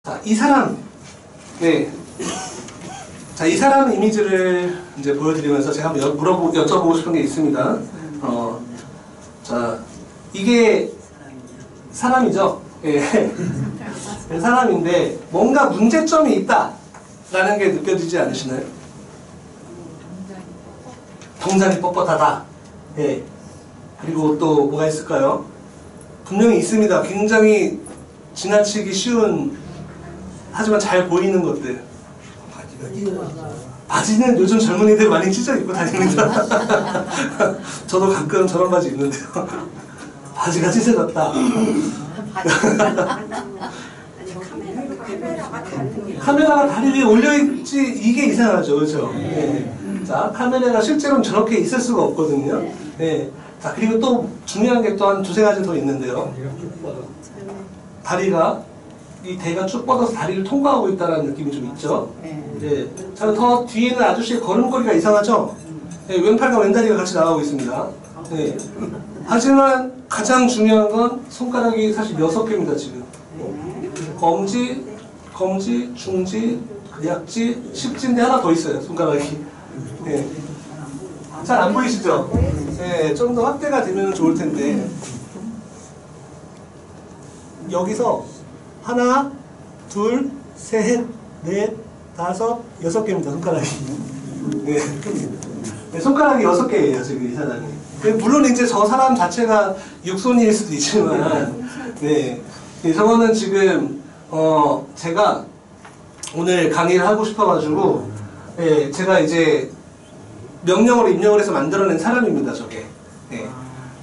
자, 이 사람, 네. 자, 이 사람 이미지를 이제 보여드리면서 제가 한번 여쭤보고 싶은 게 있습니다. 자, 이게 사람이죠? 예. 사람인데 뭔가 문제점이 있다라는 게 느껴지지 않으시나요? 동작이 뻣뻣하다. 예. 그리고 또 뭐가 있을까요? 분명히 있습니다. 굉장히 지나치기 쉬운 하지만 잘 보이는 것들. 바지는 요즘 젊은이들 많이 찢어 입고 다닙니다. 저도 가끔 저런 바지 입는데요. 바지가 찢어졌다. 카메라가 다리 위에 올려있지 이게 이상하죠, 그렇죠? 네. 자, 카메라가 실제로는 저렇게 있을 수가 없거든요. 네. 자, 그리고 또 중요한 게 또 한 두세 가지 더 있는데요. 다리가 이 대가 쭉 뻗어서 다리를 통과하고 있다는 느낌이 좀 있죠. 네. 자, 더 뒤에는 아저씨의 걸음걸이가 이상하죠. 네, 왼팔과 왼다리가 같이 나가고 있습니다. 네. 하지만 가장 중요한 건 손가락이 사실 6개입니다 지금. 검지, 중지, 약지, 십지인데 하나 더 있어요 손가락이. 네. 잘 안 보이시죠? 네, 좀 더 확대가 되면 좋을 텐데 여기서 하나, 둘, 셋, 넷, 다섯, 6개입니다 손가락이. 네. 네, 손가락이 6개예요 지금 이 사람이. 물론 이제 저 사람 자체가 육손일 수도 있지만, 네, 저거는 지금 제가 오늘 강의를 하고 싶어가지고, 네, 제가 이제 명령으로 입력을 해서 만들어낸 사람입니다, 저게. 네.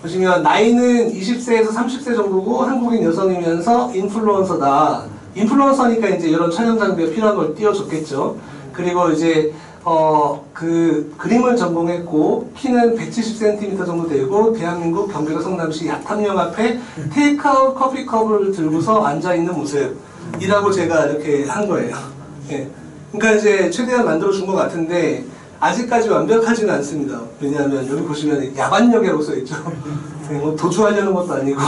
보시면 나이는 20세에서 30세 정도고 한국인 여성이면서 인플루언서다. 인플루언서니까 이제 이런 촬영 장비가 필요한 걸 띄워줬겠죠. 그리고 이제 그 그림을 전공했고 키는 170cm 정도 되고 대한민국 경기도 성남시 야탐역 앞에 테이크아웃 커피컵을 들고서 앉아있는 모습이라고 제가 이렇게 한 거예요. 예. 그러니까 이제 최대한 만들어준 것 같은데 아직까지 완벽하지는 않습니다. 왜냐하면 여기 보시면 야반역이라고 써있죠. 예, 뭐 도주하려는 것도 아니고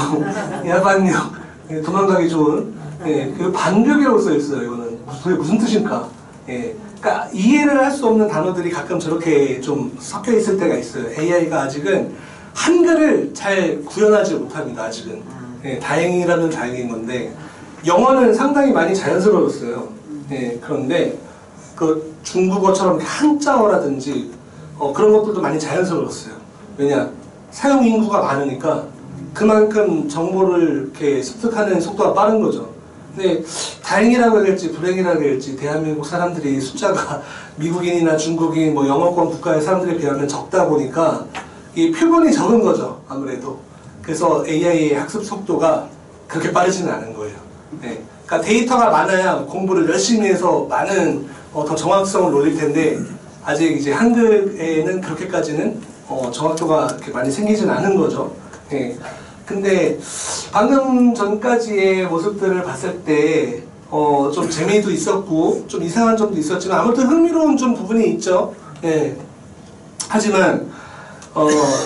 야반역, 예, 도망가기 좋은, 예, 그 반벽이라고 써있어요. 이거는 무슨 뜻일까? 예. 그러니까 이해를 할 수 없는 단어들이 가끔 저렇게 좀 섞여 있을 때가 있어요. AI가 아직은 한글을 잘 구현하지 못합니다. 아직은. 예, 다행이라면 다행인 건데 영어는 상당히 많이 자연스러웠어요. 예, 그런데 그 중국어처럼 한자어라든지 그런 것들도 많이 자연스러웠어요. 왜냐? 사용 인구가 많으니까 그만큼 정보를 이렇게 습득하는 속도가 빠른 거죠. 근데 다행이라고 해야 될지 불행이라고 해야 될지 대한민국 사람들이 숫자가 미국인이나 중국인 뭐 영어권 국가의 사람들에 비하면 적다 보니까 이 표본이 적은 거죠, 아무래도. 그래서 AI의 학습 속도가 그렇게 빠르지는 않은 거예요. 네. 그러니까 데이터가 많아야 공부를 열심히 해서 많은 더 정확성을 올릴 텐데 아직 이제 한글에는 그렇게까지는 정확도가 그렇게 많이 생기진 않은 거죠. 네. 근데 방금 전까지의 모습들을 봤을 때 좀 재미도 있었고 좀 이상한 점도 있었지만 아무튼 흥미로운 좀 부분이 있죠. 네. 하지만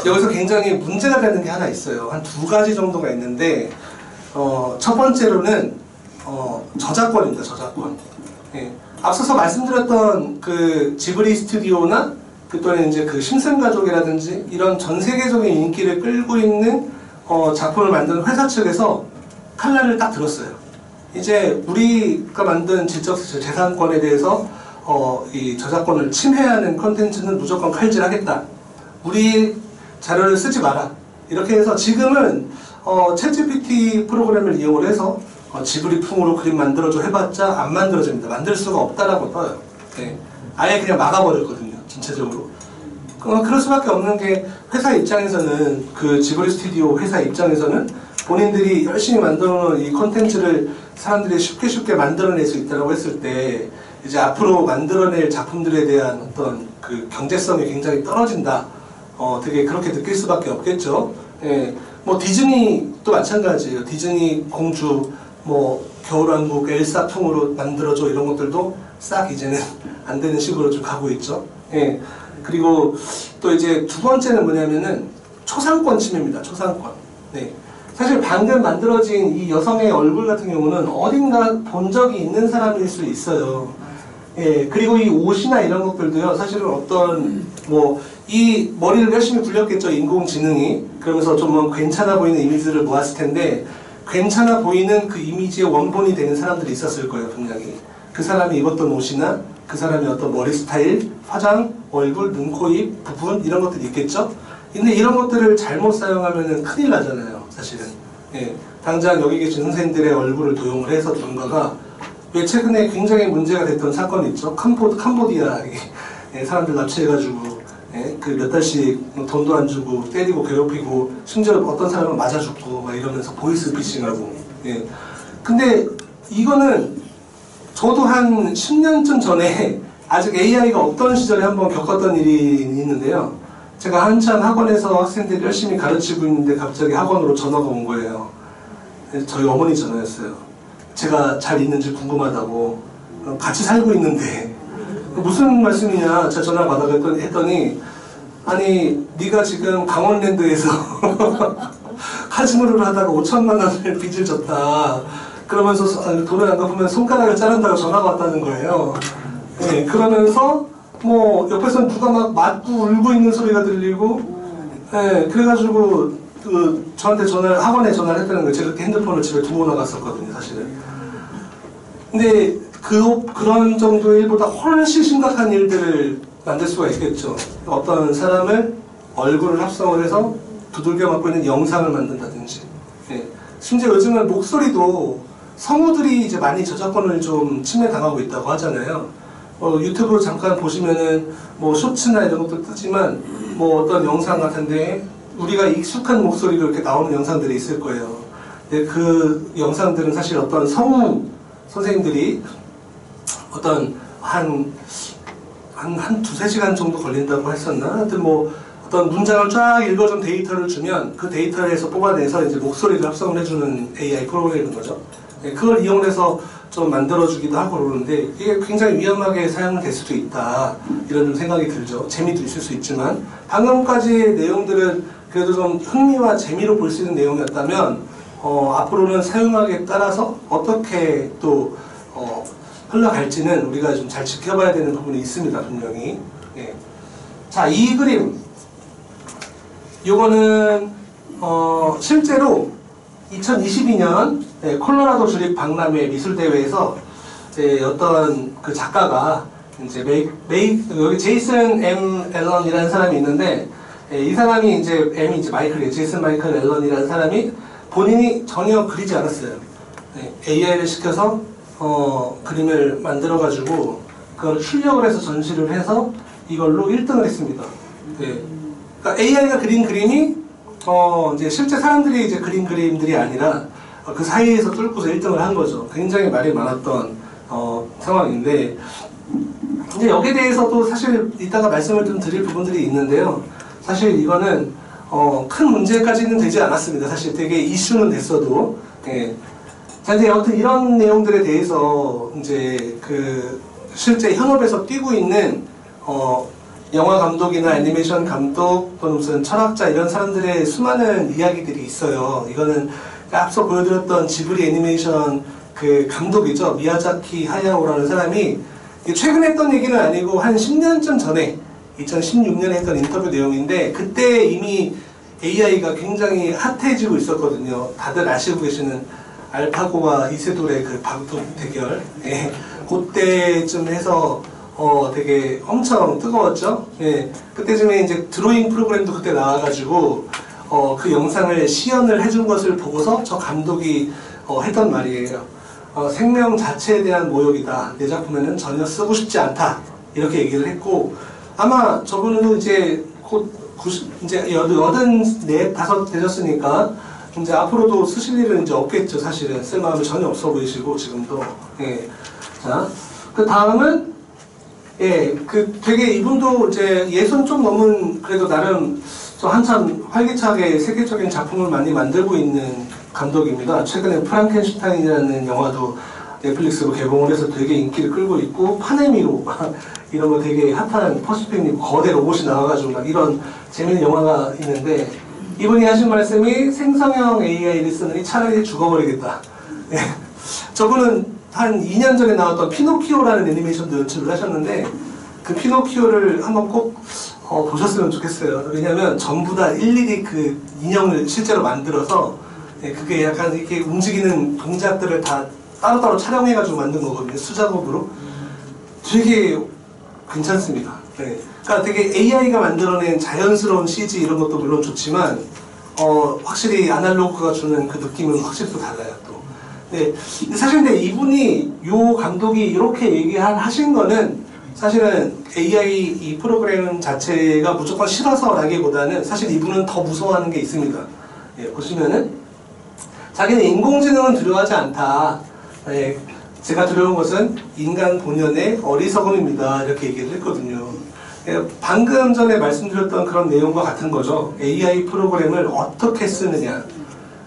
여기서 굉장히 문제가 되는 게 하나 있어요. 한 2가지 정도가 있는데 첫 번째로는 저작권입니다. 저작권. 네. 앞서서 말씀드렸던 그 지브리 스튜디오나 또는 이제 그 심슨가족이라든지 이런 전 세계적인 인기를 끌고 있는 작품을 만든 회사 측에서 칼날을 딱 들었어요. 이제 우리가 만든 지적 재산권에 대해서 이 저작권을 침해하는 콘텐츠는 무조건 칼질하겠다. 우리 자료를 쓰지 마라. 이렇게 해서 지금은 챗GPT 프로그램을 이용을 해서 지브리풍으로 그림 만들어줘 해봤자 안 만들어집니다. 만들 수가 없다라고 떠요. 네. 아예 그냥 막아버렸거든요. 전체적으로. 그럴 수밖에 없는 게 회사 입장에서는 그 지브리 스튜디오 회사 입장에서는 본인들이 열심히 만들어놓은 이 콘텐츠를 사람들이 쉽게 만들어낼 수 있다고 했을 때 이제 앞으로 만들어낼 작품들에 대한 어떤 그 경제성이 굉장히 떨어진다. 되게 그렇게 느낄 수밖에 없겠죠. 예. 뭐 디즈니도 마찬가지예요. 디즈니 공주 뭐 겨울왕국 엘사풍으로 만들어줘 이런 것들도 싹 이제는 안 되는 식으로 좀 가고 있죠. 예. 그리고 또 이제 두 번째는 뭐냐면은 초상권 침해입니다. 초상권. 네. 사실 방금 만들어진 이 여성의 얼굴 같은 경우는 어딘가 본 적이 있는 사람일 수 있어요. 예, 그리고 이 옷이나 이런 것들도요, 사실은 어떤, 이 머리를 열심히 굴렸겠죠, 인공지능이. 그러면서 좀 괜찮아 보이는 이미지를 모았을 텐데, 괜찮아 보이는 그 이미지의 원본이 되는 사람들이 있었을 거예요, 분명히. 그 사람이 입었던 옷이나, 그 사람의 어떤 머리 스타일, 화장, 얼굴, 눈, 코, 입, 부분, 이런 것들이 있겠죠? 근데 이런 것들을 잘못 사용하면 큰일 나잖아요, 사실은. 예, 당장 여기 계신 선생님들의 얼굴을 도용을 해서 누군가가 왜 최근에 굉장히 문제가 됐던 사건 있죠? 캄보디아 사람들 납치해가지고 그 몇 달씩 돈도 안 주고 때리고 괴롭히고 심지어 어떤 사람은 맞아 죽고 막 이러면서 보이스피싱하고. 예. 근데 이거는 저도 한 10년쯤 전에 아직 AI가 없던 시절에 한번 겪었던 일이 있는데요. 제가 한참 학원에서 학생들 열심히 가르치고 있는데 갑자기 학원으로 전화가 온 거예요. 저희 어머니 전화였어요. 제가 잘 있는지 궁금하다고. 같이 살고 있는데 무슨 말씀이냐 제가 전화 받아서 했더니 아니 네가 지금 강원랜드에서 카지노를 하다가 5천만 원을 빚을 졌다. 그러면서 돈을 안 갚으면 손가락을 자른다고 전화가 왔다는 거예요. 네, 그러면서 옆에서 누가 막 맞고 울고 있는 소리가 들리고, 네, 그래가지고 저한테 학원에 전화를 했다는 거예요. 제가 그때 핸드폰을 집에 두고 나갔었거든요, 사실은. 근데 그런 정도의 일보다 훨씬 심각한 일들을 만들 수가 있겠죠. 어떤 사람을 얼굴을 합성을 해서 두들겨 맞고 있는 영상을 만든다든지. 네. 심지어 요즘은 목소리도 성우들이 이제 많이 저작권을 좀 침해당하고 있다고 하잖아요. 유튜브 잠깐 보시면은 쇼츠나 이런 것도 뜨지만 어떤 영상 같은데 우리가 익숙한 목소리로 이렇게 나오는 영상들이 있을 거예요. 근데 그 영상들은 사실 어떤 성우 선생님들이 어떤 한 두세 시간 정도 걸린다고 했었나? 하여튼 어떤 문장을 쫙 읽어준 데이터를 주면 그 데이터에서 뽑아내서 이제 목소리를 합성을 해주는 AI 프로그램인 거죠. 네, 그걸 이용해서 좀 만들어주기도 하고 그러는데 이게 굉장히 위험하게 사용될 수도 있다. 이런 좀 생각이 들죠. 재미도 있을 수 있지만 방금까지의 내용들은 그래도 좀 흥미와 재미로 볼 수 있는 내용이었다면 앞으로는 사용하기에 따라서 어떻게 또 흘러갈지는 우리가 좀 잘 지켜봐야 되는 부분이 있습니다. 분명히. 네. 자, 이 그림 요거는 실제로 2022년 콜로라도 주립 박람회 미술대회에서 어떤 그 작가가 이제 여기 제이슨 M 앨런이라는 사람이 있는데 이 사람이 이제 M이 이제 마이클이에요. 제이슨 마이클 앨런이라는 사람이 본인이 전혀 그리지 않았어요. AI를 시켜서 그림을 만들어가지고 그걸 출력을 해서 전시를 해서 이걸로 1등을 했습니다. 네. 그러니까 AI가 그린 그림이 이제 실제 사람들이 이제 그린 그림들이 아니라 그 사이에서 뚫고서 1등을 한 거죠. 굉장히 말이 많았던 상황인데 이제 여기에 대해서도 사실 이따가 말씀을 좀 드릴 부분들이 있는데요. 사실 이거는 큰 문제까지는 되지 않았습니다. 사실 되게 이슈는 됐어도. 예. 자, 이제 아무튼 이런 내용들에 대해서 이제 실제 현업에서 뛰고 있는 영화 감독이나 애니메이션 감독 또는 무슨 철학자 이런 사람들의 수많은 이야기들이 있어요. 이거는 앞서 보여드렸던 지브리 애니메이션 그 감독이죠. 미야자키 하야오라는 사람이 최근에 했던 얘기는 아니고 한 10년쯤 전에 2016년에 했던 인터뷰 내용인데 그때 이미 AI가 굉장히 핫해지고 있었거든요. 다들 아시고 계시는 알파고와 이세돌의 그 방송 대결. 예. 그때쯤 해서 되게 엄청 뜨거웠죠. 예. 그때쯤에 이제 드로잉 프로그램도 그때 나와가지고 그 영상을 시연을 해준 것을 보고서 저 감독이 했던 말이에요. 생명 자체에 대한 모욕이다. 내 작품에는 전혀 쓰고 싶지 않다. 이렇게 얘기를 했고 아마 저분은 이제 곧 이제 84, 5 되셨으니까 이제 앞으로도 쓰실 일은 이제 없겠죠. 사실은 쓸 마음이 전혀 없어 보이시고 지금도. 예. 자, 그 다음은 되게 이분도 이제 60 좀 넘은 그래도 나름 좀 한참 활기차게 세계적인 작품을 많이 만들고 있는 감독입니다. 최근에 프랑켄슈타인이라는 영화도 넷플릭스로 개봉을 해서 되게 인기를 끌고 있고 파네미로 이런 거 되게 핫한 퍼스펙님 거대 로봇이 나와가지고 막 이런 재밌는 영화가 있는데 이분이 하신 말씀이 생성형 AI를 쓰느니 차라리 죽어버리겠다. 예. 저분은 한 2년 전에 나왔던 피노키오라는 애니메이션도 연출을 하셨는데 그 피노키오를 한번 꼭 보셨으면 좋겠어요. 왜냐면 전부 다 일일이 그 인형을 실제로 만들어서 예, 그게 약간 이렇게 움직이는 동작들을 다 따로따로 촬영해가지고 만든 거거든요. 수작업으로. 되게 괜찮습니다. 네. 그러니까 되게 AI가 만들어낸 자연스러운 CG 이런 것도 물론 좋지만 확실히 아날로그가 주는 그 느낌은 확실히 또 달라요. 또. 네. 근데 사실 근데 이분이 요 감독이 이렇게 얘기하신 거는 사실은 AI 이 프로그램 자체가 무조건 싫어서라기보다는 사실 이분은 더 무서워하는 게 있습니다. 예, 보시면은 자기는 인공지능은 두려워하지 않다. 예, 제가 두려운 것은 인간 본연의 어리석음입니다. 이렇게 얘기를 했거든요. 예, 방금 전에 말씀드렸던 그런 내용과 같은 거죠. AI 프로그램을 어떻게 쓰느냐.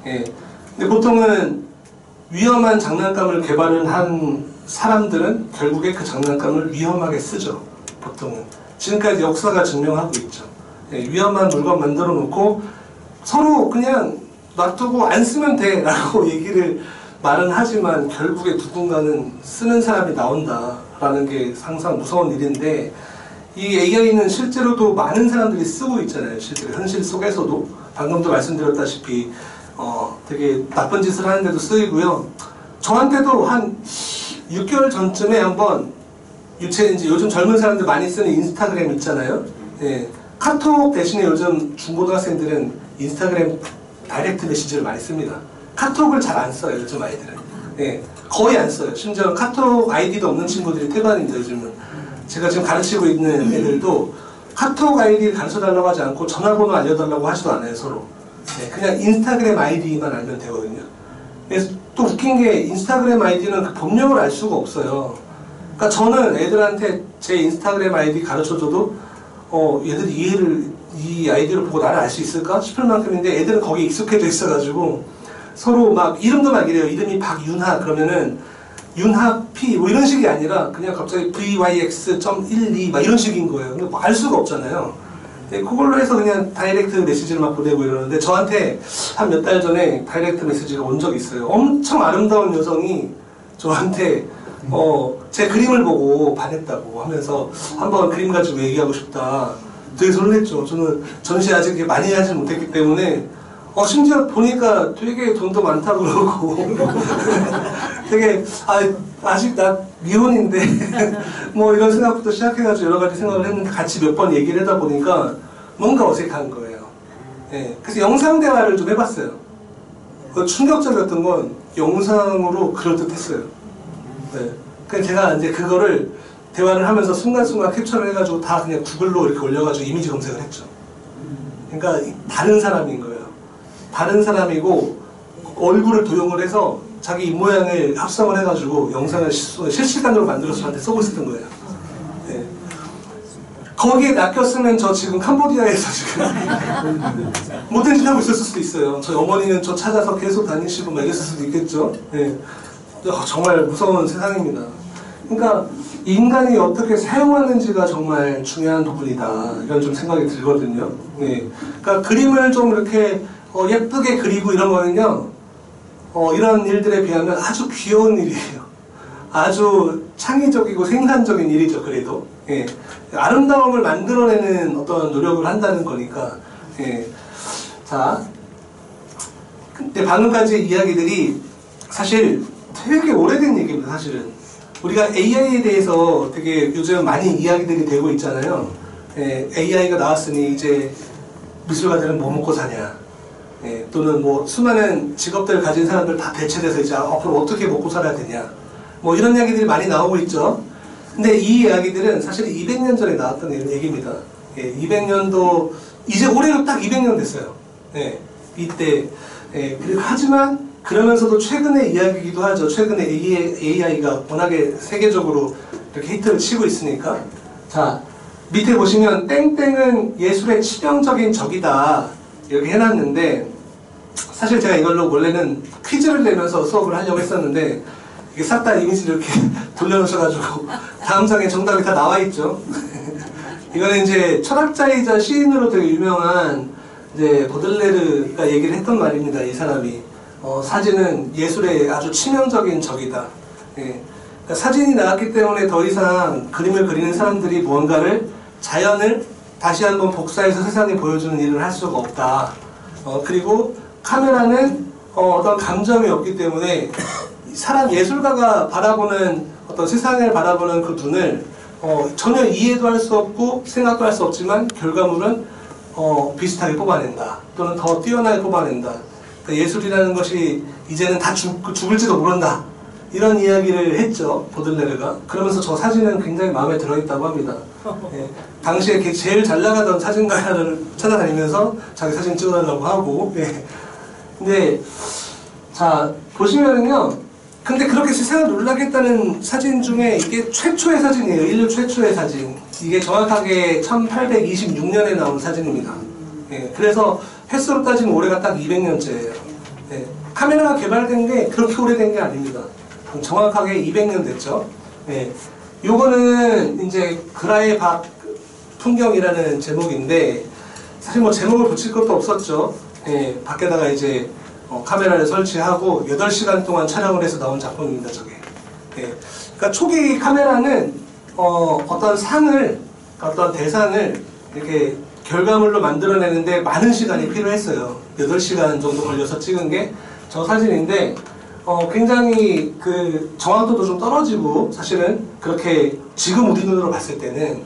예, 근데 보통은 위험한 장난감을 개발을 한 사람들은 결국에 그 장난감을 위험하게 쓰죠. 보통은. 지금까지 역사가 증명하고 있죠. 예, 위험한 물건 만들어 놓고 서로 그냥 놔두고 안 쓰면 돼 라고 얘기를 말은 하지만 결국에 누군가는 쓰는 사람이 나온다라는 게 항상 무서운 일인데 이 AI는 실제로도 많은 사람들이 쓰고 있잖아요. 실제로 현실 속에서도 방금도 말씀드렸다시피 되게 나쁜 짓을 하는데도 쓰이고요. 저한테도 한 6개월 전쯤에 한번 이제 요즘 젊은 사람들 많이 쓰는 인스타그램 있잖아요. 예, 카톡 대신에 요즘 중고등학생들은 인스타그램 다이렉트 메시지를 많이 씁니다. 카톡을 잘 안 써요, 요즘 아이들은. 예, 거의 안 써요. 심지어 카톡 아이디도 없는 친구들이 태반입니다, 요즘은. 제가 지금 가르치고 있는 애들도 카톡 아이디를 가르쳐달라고 하지 않고 전화번호 알려달라고 하지도 않아요, 서로. 예, 그냥 인스타그램 아이디만 알면 되거든요. 그래서 또 웃긴 게 인스타그램 아이디는 그 본명을 알 수가 없어요. 그러니까 저는 애들한테 제 인스타그램 아이디 가르쳐줘도 얘들이 이 아이디를 보고 나를 알 수 있을까 싶을 만큼인데 애들은 거기에 익숙해져 있어가지고 서로 막 이름도 막 이래요. 이름이 박윤하 그러면은 윤하 P 뭐 이런 식이 아니라 그냥 갑자기 VYX.12 막 이런 식인 거예요. 근데 뭐 알 수가 없잖아요. 그걸로 해서 그냥 다이렉트 메시지를 막 보내고 이러는데 저한테 한 몇 달 전에 다이렉트 메시지가 온 적이 있어요. 엄청 아름다운 여성이 저한테 제 그림을 보고 반했다고 하면서 한번 그림 가지고 얘기하고 싶다. 되게 설렜죠. 저는 전시 아직 많이 하지 못했기 때문에 심지어 보니까 되게 돈도 많다고 그러고 되게 아직 나 미혼인데 뭐 이런 생각부터 시작해가지고 여러 가지 생각을 했는데 같이 몇 번 얘기를 하다 보니까 뭔가 어색한 거예요. 예, 그래서 영상 대화를 좀 해봤어요. 충격적이었던 건 영상으로 그럴듯했어요. 네. 그래서 제가 이제 그거를 대화를 하면서 순간순간 캡처를 해가지고 다 그냥 구글로 이렇게 올려가지고 이미지 검색을 했죠. 그러니까 다른 사람인 거예요. 다른 사람이고 얼굴을 도용을 해서 자기 입모양을 합성을 해가지고 영상을 실시간으로 만들어서 저한테 쏘고 있었던 거예요. 네. 거기에 낚였으면 저 지금 캄보디아에서 지금 못된 짓 하고 있었을 수도 있어요. 저희 어머니는 저 찾아서 계속 다니시고 막 이랬을 수도 있겠죠. 네. 정말 무서운 세상입니다. 그러니까 인간이 어떻게 사용하는지가 정말 중요한 부분이다 이런 좀 생각이 들거든요. 네. 그러니까 그림을 좀 이렇게 예쁘게 그리고 이런 거는요 이런 일들에 비하면 아주 귀여운 일이에요. 아주 창의적이고 생산적인 일이죠. 그래도 예. 아름다움을 만들어내는 어떤 노력을 한다는 거니까 예. 자, 근데 방금까지 이야기들이 사실 되게 오래된 얘기입니다. 사실은 우리가 AI에 대해서 되게 요즘 많이 이야기들이 되고 있잖아요. 예, AI가 나왔으니 이제 미술가들은 뭐 먹고 사냐, 예, 또는 뭐 수많은 직업들을 가진 사람들 다 대체돼서 이제 앞으로 어떻게 먹고 살아야 되냐, 뭐 이런 이야기들이 많이 나오고 있죠. 근데 이 이야기들은 사실 200년 전에 나왔던 얘기입니다. 예, 200년도 이제 올해로 딱 200년 됐어요. 예, 이때 예, 하지만 그러면서도 최근의 이야기이기도 하죠. 최근에 AI가 워낙에 세계적으로 이렇게 히트를 치고 있으니까. 자, 밑에 보시면 땡땡은 예술의 치명적인 적이다 이렇게 해놨는데 사실 제가 이걸로 원래는 퀴즈를 내면서 수업을 하려고 했었는데 이게 싹 다 이미지를 이렇게 돌려놓으셔가지고 다음 장에 정답이 다 나와있죠. 이거는 이제 철학자이자 시인으로 되게 유명한 이제 보들레르가 얘기를 했던 말입니다. 이 사람이 사진은 예술의 아주 치명적인 적이다. 예. 그러니까 사진이 나왔기 때문에 더 이상 그림을 그리는 사람들이 무언가를 자연을 다시 한번 복사해서 세상에 보여주는 일을 할 수가 없다. 그리고 카메라는 어떤 감정이 없기 때문에 사람 예술가가 바라보는 어떤 세상을 바라보는 그 눈을 전혀 이해도 할 수 없고 생각도 할 수 없지만 결과물은 비슷하게 뽑아낸다. 또는 더 뛰어나게 뽑아낸다. 그러니까 예술이라는 것이 이제는 다 죽을지도 모른다. 이런 이야기를 했죠. 보들레르가. 그러면서 저 사진은 굉장히 마음에 들어있다고 합니다. 예, 당시에 제일 잘 나가던 사진가를 찾아다니면서 자기 사진 찍어달라고 하고. 예. 근데 자 보시면은요. 근데 그렇게 세상을 놀라게 했다는 사진 중에 이게 최초의 사진이에요. 인류 최초의 사진. 이게 정확하게 1826년에 나온 사진입니다. 예, 그래서 횟수로 따지면 올해가 딱 200년째예요. 예, 카메라가 개발된 게 그렇게 오래된 게 아닙니다. 정확하게 200년 됐죠. 예, 요거는 이제 그라의 박 풍경이라는 제목인데 사실 뭐 제목을 붙일 것도 없었죠. 예, 밖에다가 이제 카메라를 설치하고 8시간 동안 촬영을 해서 나온 작품입니다. 저게. 예, 그러니까 초기 카메라는 어떤 상을, 어떤 대상을 이렇게 결과물로 만들어내는데 많은 시간이 필요했어요. 8시간 정도 걸려서 찍은 게 저 사진인데 굉장히 그 정확도도 좀 떨어지고 사실은 그렇게 지금 우리 눈으로 봤을 때는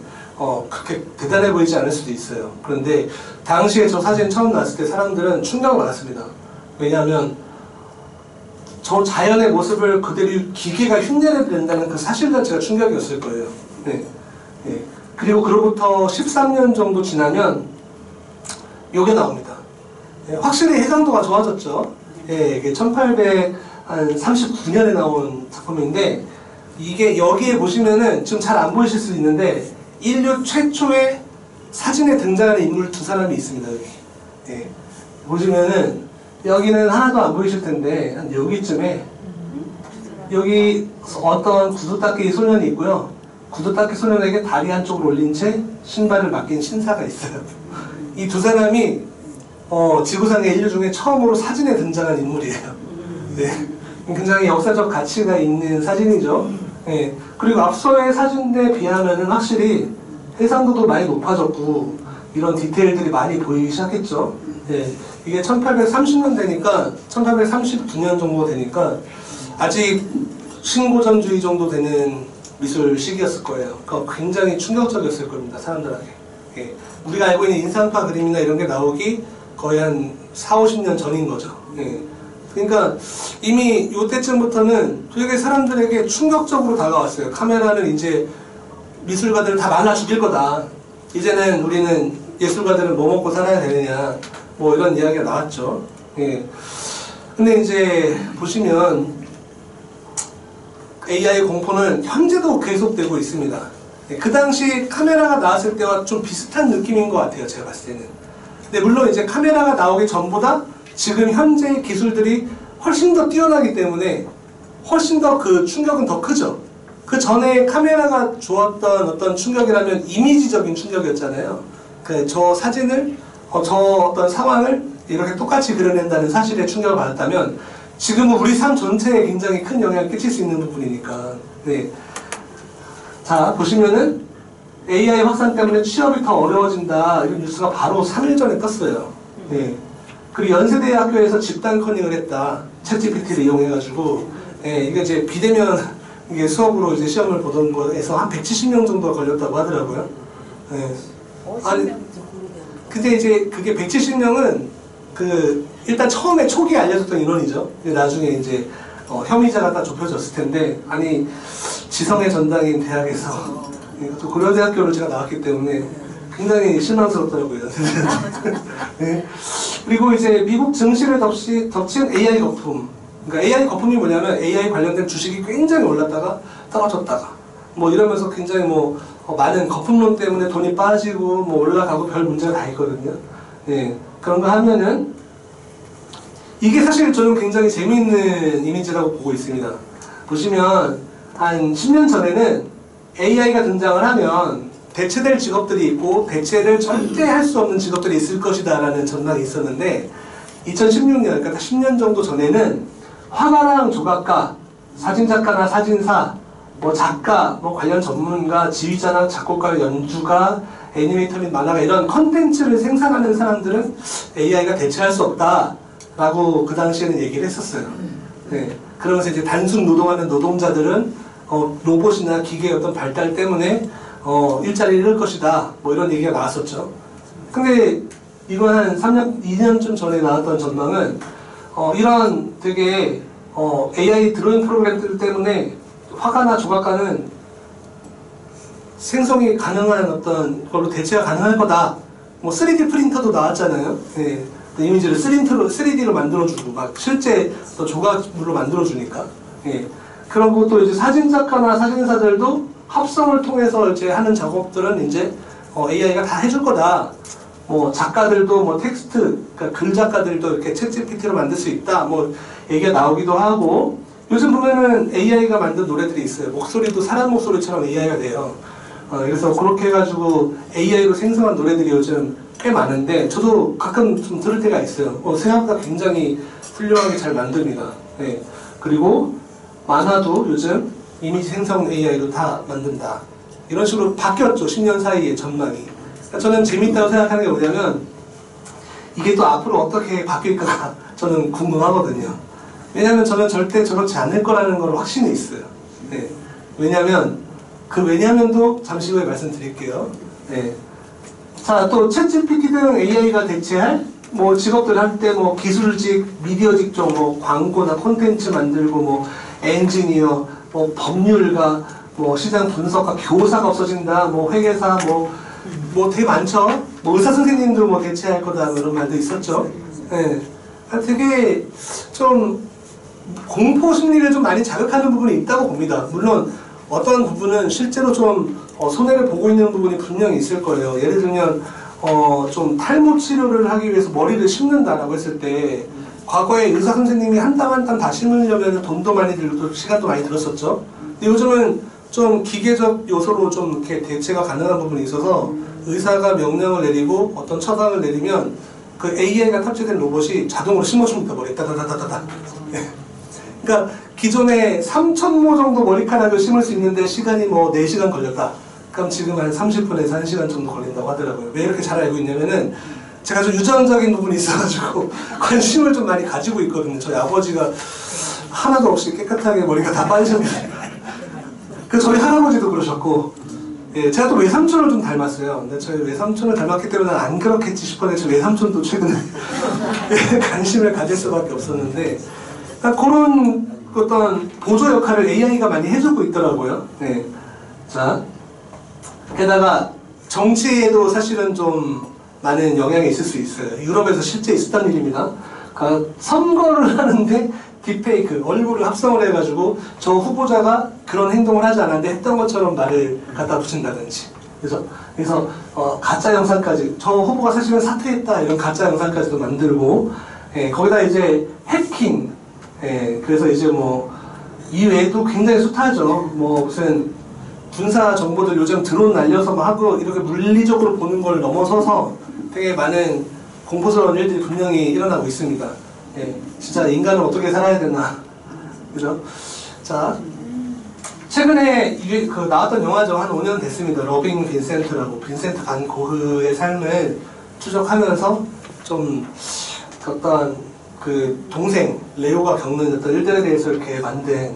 그렇게 대단해 보이지 않을 수도 있어요. 그런데 당시에 저 사진 처음 나왔을 때 사람들은 충격을 받았습니다. 왜냐하면 저 자연의 모습을 그대로 기계가 흉내낸다는 그 사실 자체가 충격이었을 거예요. 네. 네. 그리고 그로부터 13년 정도 지나면 요게 나옵니다. 네. 확실히 해상도가 좋아졌죠. 네. 이게 1839년에 나온 작품인데 이게 여기에 보시면은 지금 잘 안 보이실 수 있는데 인류 최초의 사진에 등장하는 인물 두 사람이 있습니다. 여기. 네. 보시면은 여기는 하나도 안 보이실 텐데 한 여기쯤에 여기 어떤 구두닦이 소년이 있고요. 구두닦이 소년에게 다리 한쪽을 올린 채 신발을 맡긴 신사가 있어요. 이 두 사람이 지구상의 인류 중에 처음으로 사진에 등장한 인물이에요. 네. 굉장히 역사적 가치가 있는 사진이죠. 네. 그리고 앞서의 사진에 비하면은 확실히 해상도도 많이 높아졌고 이런 디테일들이 많이 보이기 시작했죠. 네. 이게 1830년 되니까 1839년 정도 되니까 아직 신고전주의 정도 되는 미술 시기였을 거예요. 그러니까 굉장히 충격적이었을 겁니다. 사람들에게. 예. 우리가 알고 있는 인상파 그림이나 이런 게 나오기 거의 한 4, 50년 전인 거죠. 예. 그러니까 이미 이때쯤부터는 되게 사람들에게 충격적으로 다가왔어요. 카메라는 이제 미술가들을 다 말라 죽일 거다. 이제는 우리는 예술가들은 뭐 먹고 살아야 되느냐. 뭐 이런 이야기가 나왔죠. 예. 근데 이제 보시면 AI 공포는 현재도 계속되고 있습니다. 예. 그 당시 카메라가 나왔을 때와 좀 비슷한 느낌인 것 같아요. 제가 봤을 때는. 근데 물론 이제 카메라가 나오기 전보다 지금 현재의 기술들이 훨씬 더 뛰어나기 때문에 훨씬 더 그 충격은 더 크죠. 그 전에 카메라가 주었던 어떤 충격이라면 이미지적인 충격이었잖아요. 저 사진을 저 어떤 상황을 이렇게 똑같이 그려낸다는 사실에 충격을 받았다면 지금은 우리 삶 전체에 굉장히 큰 영향을 끼칠 수 있는 부분이니까. 네. 자 보시면은 AI 확산 때문에 취업이 더 어려워진다 이런 뉴스가 바로 3일 전에 떴어요. 네. 그리고 연세대학교에서 집단 커닝을 했다. 챗GPT를 이용해가지고 이게 이제 비대면 이게 수업으로 이제 시험을 보던 거에서 한 170명 정도 걸렸다고 하더라고요. 네. 아니, 근데 이제 그게 170명은 일단 처음에 초기에 알려졌던 인원이죠. 나중에 이제 혐의자가 딱 좁혀졌을 텐데 아니 지성의 전당인 대학에서 또 고려대학교를 제가 나왔기 때문에 굉장히 실망스럽더라고요. 네. 그리고 이제 미국 증시를 덮친 AI 거품. 그러니까 AI 거품이 뭐냐면 AI 관련된 주식이 굉장히 올랐다가 떨어졌다가 뭐 이러면서 굉장히 뭐 많은 거품론 때문에 돈이 빠지고 뭐 올라가고 별 문제가 다 있거든요. 네. 그런 거 하면은 이게 사실 저는 굉장히 재미있는 이미지라고 보고 있습니다. 보시면 한 10년 전에는 AI가 등장을 하면 대체될 직업들이 있고 대체를 절대 할 수 없는 직업들이 있을 것이다 라는 전망이 있었는데 2016년, 그러니까 10년 정도 전에는 화가랑 조각가, 사진작가나 사진사, 뭐 작가, 뭐 관련 전문가, 지휘자나 작곡가, 연주가, 애니메이터 및 만화가 이런 컨텐츠를 생산하는 사람들은 AI가 대체할 수 없다 라고 그 당시에는 얘기를 했었어요. 네. 그러면서 이제 단순 노동하는 노동자들은 로봇이나 기계의 어떤 발달 때문에 일자리를 잃을 것이다 뭐 이런 얘기가 나왔었죠. 근데 이건 한 3년, 2년쯤 전에 나왔던 전망은 이런 되게 AI 드로잉 프로그램들 때문에 화가나 조각가는 생성이 가능한 어떤 걸로 대체가 가능할 거다. 뭐 3D 프린터도 나왔잖아요. 네. 이미지를 3D로 만들어주고 막 실제 또 조각물로 만들어주니까. 예. 그리고 또 이제 사진작가나 사진사들도 합성을 통해서 이제 하는 작업들은 이제 AI가 다 해줄 거다. 뭐 작가들도 뭐 텍스트, 그러니까 글 작가들도 이렇게 챗GPT로 만들 수 있다. 뭐 얘기가 나오기도 하고 요즘 보면은 AI가 만든 노래들이 있어요. 목소리도 사람 목소리처럼 AI가 돼요. 그래서 그렇게 해가지고 AI로 생성한 노래들이 요즘 꽤 많은데 저도 가끔 좀 들을 때가 있어요. 생각보다 굉장히 훌륭하게 잘 만듭니다. 네. 그리고 만화도 요즘 이미지 생성 AI로 다 만든다. 이런 식으로 바뀌었죠. 10년 사이에 전망이. 그러니까 저는 재밌다고 생각하는 게 뭐냐면 이게 또 앞으로 어떻게 바뀔까 저는 궁금하거든요. 왜냐하면 저는 절대 저렇지 않을 거라는 걸 확신이 있어요. 네. 왜냐하면 그 왜냐면도 잠시 후에 말씀드릴게요. 네. 자, 또 챗GPT 등 AI가 대체할 뭐 직업들 할 때 뭐 기술직, 미디어 직종, 뭐 광고나 콘텐츠 만들고 뭐 엔지니어, 뭐 법률가, 뭐 시장 분석가, 교사가 없어진다, 뭐 회계사, 뭐 되게 많죠. 뭐 의사 선생님도 뭐 대체할 거다 뭐 이런 말도 있었죠. 네. 되게 좀 공포 심리를 좀 많이 자극하는 부분이 있다고 봅니다. 물론 어떤 부분은 실제로 좀 손해를 보고 있는 부분이 분명히 있을 거예요. 예를 들면 좀 탈모 치료를 하기 위해서 머리를 심는다라고 했을 때 과거에 의사 선생님이 한 땀 한 땀 다 심으려면 돈도 많이 들고 시간도 많이 들었었죠. 근데 요즘은 좀 기계적 요소로 좀 이렇게 대체가 가능한 부분이 있어서 의사가 명령을 내리고 어떤 처방을 내리면 그 AI가 탑재된 로봇이 자동으로 심어줍니다. 머리에 따다다다다다. 그러니까 기존에 3,000모 정도 머리카락을 심을 수 있는데 시간이 뭐 4시간 걸렸다. 그럼 지금 한 30분에서 1시간 정도 걸린다고 하더라고요. 왜 이렇게 잘 알고 있냐면은 제가 좀 유전적인 부분이 있어가지고 관심을 좀 많이 가지고 있거든요. 저희 아버지가 하나도 없이 깨끗하게 머리가 다 빠지셨는데 그 저희 할아버지도 그러셨고 예, 제가 또 외삼촌을 좀 닮았어요. 근데 저희 외삼촌을 닮았기 때문에 안 그렇겠지 싶었는데 저 외삼촌도 최근에 관심을 가질 수밖에 없었는데 그러니까 그런 어떤 보조 역할을 AI가 많이 해주고 있더라고요. 네. 자, 게다가 정치에도 사실은 좀 많은 영향이 있을 수 있어요. 유럽에서 실제 있었던 일입니다. 그러니까 선거를 하는데 딥페이크, 얼굴을 합성을 해가지고 저 후보자가 그런 행동을 하지 않았는데 했던 것처럼 말을 갖다 붙인다든지. 그래서 가짜 영상까지 저 후보가 사실은 사퇴했다 이런 가짜 영상까지도 만들고 예, 거기다 이제 해킹 예, 그래서 이제 뭐 이외에도 굉장히 숱하죠. 뭐 무슨 군사 정보들 요즘 드론 날려서 뭐 하고 이렇게 물리적으로 보는 걸 넘어서서 되게 많은 공포스러운 일들이 분명히 일어나고 있습니다. 예, 진짜 인간은 어떻게 살아야 되나, 그죠? 자, 최근에 이게 나왔던 영화죠. 한 5년 됐습니다. 러빙 빈센트라고 빈센트 반 고흐의 삶을 추적하면서 좀 어떤 그 동생 레오가 겪는 어떤 일들에 대해서 이렇게 만든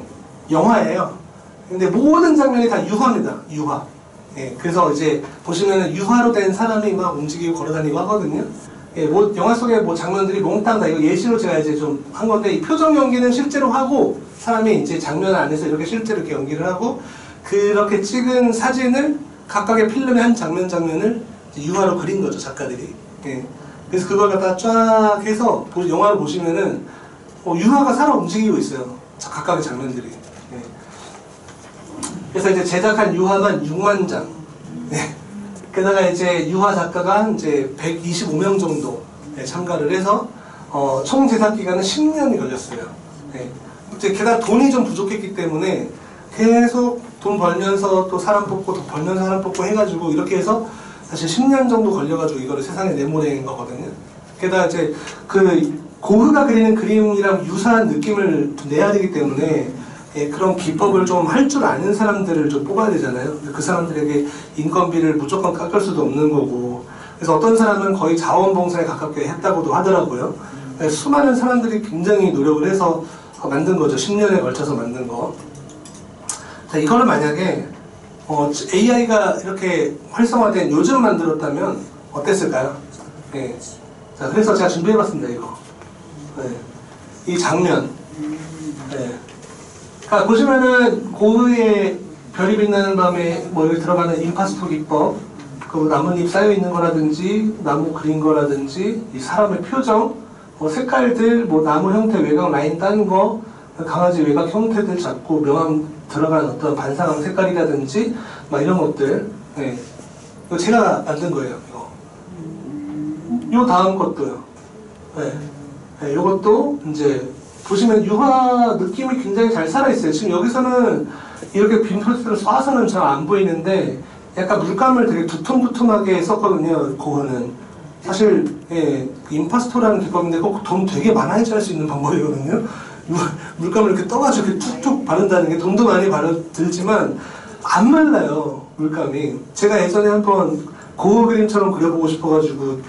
영화예요. 근데 모든 장면이 다 유화입니다. 유화. 예, 그래서 이제 보시면은 유화로 된 사람이 막 움직이고 걸어다니고 하거든요. 예, 뭐 영화 속에 뭐 장면들이 몽땅 다 이거 예시로 제가 이제 좀 한 건데 이 표정 연기는 실제로 하고 사람이 이제 장면 안에서 이렇게 실제로 이렇게 연기를 하고 그렇게 찍은 사진을 각각의 필름의 한 장면을 유화로 그린 거죠 작가들이. 예. 그래서 그걸 갖다 쫙 해서 영화를 보시면은 유화가 살아 움직이고 있어요. 각각의 장면들이. 예. 그래서 이제 제작한 유화만 6만 장. 예. 게다가 이제 유화 작가가 이제 125명 정도 참가를 해서 총 제작 기간은 10년이 걸렸어요. 예. 이제 게다가 돈이 좀 부족했기 때문에 계속 돈 벌면서 또 사람 뽑고 돈 벌면서 사람 뽑고 해가지고 이렇게 해서 사실 10년 정도 걸려가지고 이거를 세상에 내보낸 거거든요. 게다가 이제 그 고흐가 그리는 그림이랑 유사한 느낌을 내야 되기 때문에 그런 기법을 좀 할 줄 아는 사람들을 좀 뽑아야 되잖아요. 그 사람들에게 인건비를 무조건 깎을 수도 없는 거고, 그래서 어떤 사람은 거의 자원봉사에 가깝게 했다고도 하더라고요. 수많은 사람들이 굉장히 노력을 해서 만든 거죠. 10년에 걸쳐서 만든 거. 자, 이거를 만약에 AI가 이렇게 활성화된 요즘 만들었다면 어땠을까요? 네. 자, 그래서 제가 준비해봤습니다. 이거. 네. 이 장면. 네. 자, 보시면은 고흐의 별이 빛나는 밤에 뭐 여기 들어가는 임파스토 기법, 그 나뭇잎 쌓여 있는 거라든지 나무 그린 거라든지 이 사람의 표정, 뭐 색깔들, 뭐 나무 형태 외곽 라인 딴 거, 강아지 외곽 형태들 잡고 명암 들어간 어떤 반사광 색깔이라든지 막 이런 것들. 네. 이거 제가 만든 거예요. 요 다음 것도요. 네. 네, 요것도 이제 보시면 유화 느낌이 굉장히 잘 살아있어요. 지금 여기서는 이렇게 빈 프로젝트를 쏴서는 잘 안 보이는데 약간 물감을 되게 두툼두툼하게 썼거든요. 그거는 사실 임파스토라는 기법인데 돈 되게 많이 할 수 있는 방법이거든요. 물감을 이렇게 떠가지고 이렇게 툭툭 바른다는 게 돈도 많이 들지만 안 말라요. 물감이. 제가 예전에 한번 고흐 그림처럼 그려보고 싶어가지고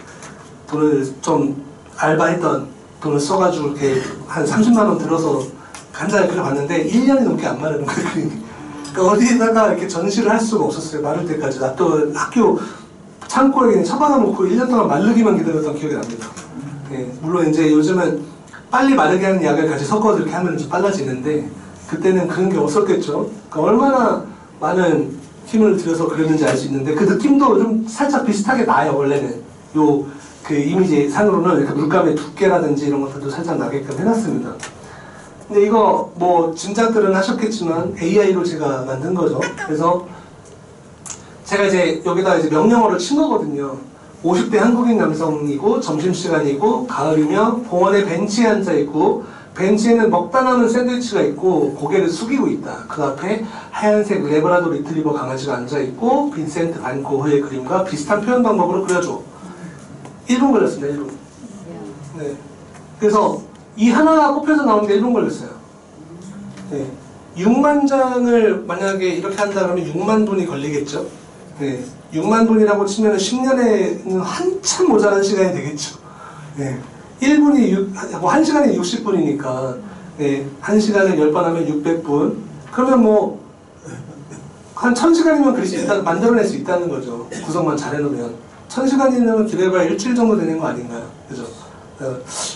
돈을 좀 알바했던 돈을 써가지고 이렇게 한 30만원 들어서 간단히 그려봤는데 1년이 넘게 안 마르는 거예요. 그러니까 어디에다가 이렇게 전시를 할 수가 없었어요. 마를 때까지. 나 또 학교 창고에 처박아 놓고 1년 동안 마르기만 기다렸던 기억이 납니다. 네, 물론 이제 요즘은 빨리 마르게 하는 약을 같이 섞어서 이렇게 하면 좀 빨라지는데 그때는 그런 게 없었겠죠. 그러니까 얼마나 많은 힘을 들여서 그렸는지 알 수 있는데 그 느낌도 좀 살짝 비슷하게 나요. 원래는 그 이미지 상으로는 이렇게 물감의 두께라든지 이런 것들도 살짝 나게끔 해놨습니다. 근데 이거 뭐 짐작들은 하셨겠지만 AI로 제가 만든 거죠. 그래서 제가 이제 여기다 이제 명령어를 친 거거든요. 50대 한국인 남성이고 점심시간이고 가을이며 공원에 벤치에 앉아있고 벤치에는 먹다 남은 샌드위치가 있고 고개를 숙이고 있다. 그 앞에 하얀색 레브라도 리트리버 강아지가 앉아있고 빈센트 반 고흐의 그림과 비슷한 표현 방법으로 그려줘. 1분 걸렸습니다. 1분. 네. 그래서 이 하나가 꼽혀서 나오는데 1분 걸렸어요. 네. 6만 장을 만약에 이렇게 한다 그러면 6만 돈이 걸리겠죠. 네. 6만 돈이라고 치면 10년에는 한참 모자란 시간이 되겠죠. 네. 1분이 1시간이 60분이니까 네. 1시간에 10번 하면 600분. 그러면 뭐 한 1000시간이면 그릴 수 있다, 만들어낼 수 있다는 거죠. 구성만 잘 해놓으면. 1000시간이면 기다려봐야 일주일 정도 되는 거 아닌가요? 그죠?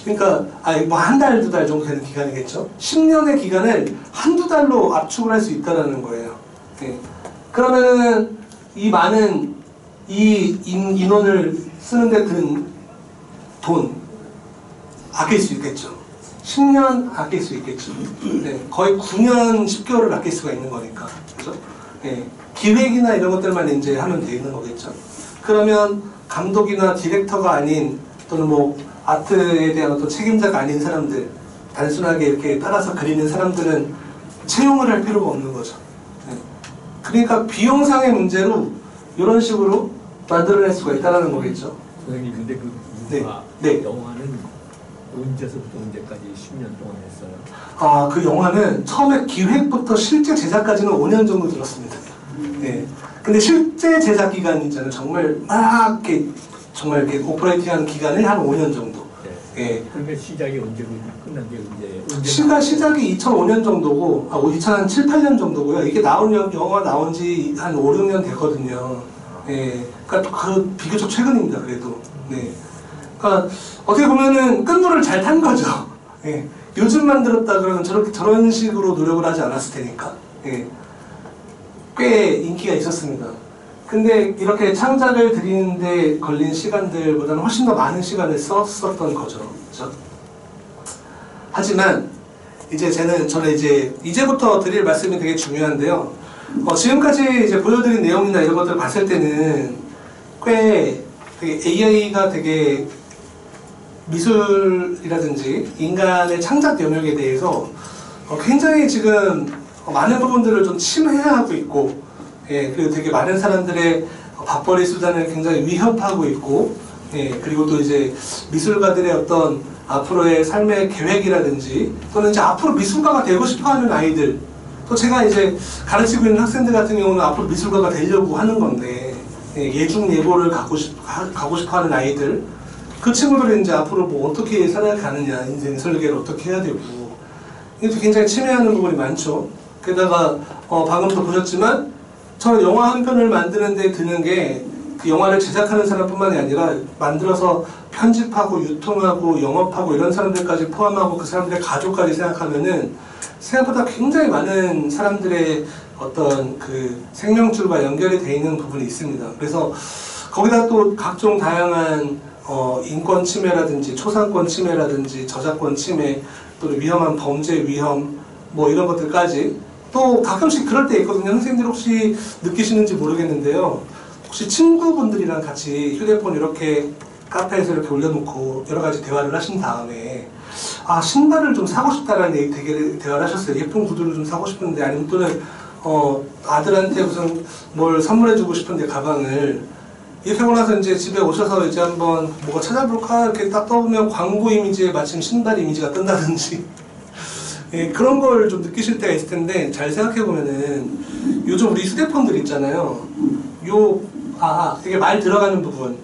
그러니까 뭐 한 달, 두 달 정도 되는 기간이겠죠? 10년의 기간을 한두 달로 압축을 할 수 있다는 거예요. 네. 그러면은 이 많은 이 인원을 쓰는데 든 돈 아낄 수 있겠죠. 10년 아낄 수 있겠죠. 네. 거의 9년 10개월을 아낄 수가 있는 거니까. 그죠? 네. 기획이나 이런 것들만 이제 하면 되는 거겠죠. 그러면 감독이나 디렉터가 아닌 또는 뭐 아트에 대한 어떤 책임자가 아닌 사람들, 단순하게 이렇게 따라서 그리는 사람들은 채용을 할 필요가 없는 거죠. 네. 그러니까 비용상의 문제로 이런 식으로 만들어낼 수가 있다는 거겠죠. 선생님, 근데 그 네. 영화는 언제서부터 언제까지 10년 동안 했어요? 아, 그 영화는 처음에 기획부터 실제 제작까지는 5년 정도 들었습니다. 네. 근데 실제 제작 기간이 있잖아요. 정말 이렇게 오퍼레이팅하는 기간이 한 5년 정도. 네. 예. 그러면 시작이 언제고 끝난 게 언제? 시작이 2005년 정도고, 2007, 8년 정도고요. 이게 영화 나온 지 한 5, 6년 됐거든요. 예. 그러니까 비교적 최근입니다. 그래도. 네. 그러니까 어떻게 보면은 끈물을 잘 탄 거죠. 예. 요즘 만들었다 그러면 저런 식으로 노력을 하지 않았을 테니까. 예. 꽤 인기가 있었습니다. 근데 이렇게 창작을 드리는데 걸린 시간들보다는 훨씬 더 많은 시간을 썼었던 거죠. 그렇죠? 하지만 저는 이제부터 드릴 말씀이 되게 중요한데요. 지금까지 이제 보여드린 내용이나 이런 것들을 봤을 때는 꽤 되게 AI가 되게 미술이라든지 인간의 창작 영역에 대해서 굉장히 지금 많은 부분들을 좀 침해하고 있고, 예, 그리고 되게 많은 사람들의 밥벌이 수단을 굉장히 위협하고 있고, 예, 그리고 또 이제 미술가들의 어떤 앞으로의 삶의 계획이라든지 또는 이제 앞으로 미술가가 되고 싶어하는 아이들, 또 제가 이제 가르치고 있는 학생들 같은 경우는 앞으로 미술가가 되려고 하는 건데, 예, 예중예고를 가고 싶어하는 아이들, 그 친구들이 이제 앞으로 뭐 어떻게 살아가느냐, 인생 설계를 어떻게 해야 되고, 이것도 굉장히 침해하는 부분이 많죠. 게다가 방금도 보셨지만 저는 영화 한 편을 만드는 데 드는 게 그 영화를 제작하는 사람뿐만이 아니라 만들어서 편집하고 유통하고 영업하고 이런 사람들까지 포함하고 그 사람들의 가족까지 생각하면은 생각보다 굉장히 많은 사람들의 어떤 그 생명줄과 연결이 돼 있는 부분이 있습니다. 그래서 거기다 또 각종 다양한 인권 침해라든지 초상권 침해라든지 저작권 침해 또 위험한 범죄 위험 뭐 이런 것들까지 또 가끔씩 그럴 때 있거든요. 선생님들 혹시 느끼시는지 모르겠는데요. 혹시 친구분들이랑 같이 휴대폰 이렇게 카페에서 이렇게 올려놓고 여러 가지 대화를 하신 다음에 아 신발을 좀 사고 싶다라는 얘기 되게 대화를 하셨어요. 예쁜 구두를 좀 사고 싶은데 아니면 또는 아들한테 무슨 뭘 선물해주고 싶은데 가방을 이렇게 하고 나서 이제 집에 오셔서 이제 한번 뭐가 찾아볼까 이렇게 딱 떠보면 광고 이미지에 마침 신발 이미지가 뜬다든지 예, 그런 걸 좀 느끼실 때가 있을 텐데 잘 생각해보면은 요즘 우리 휴대폰들 있잖아요. 이게 말 들어가는 부분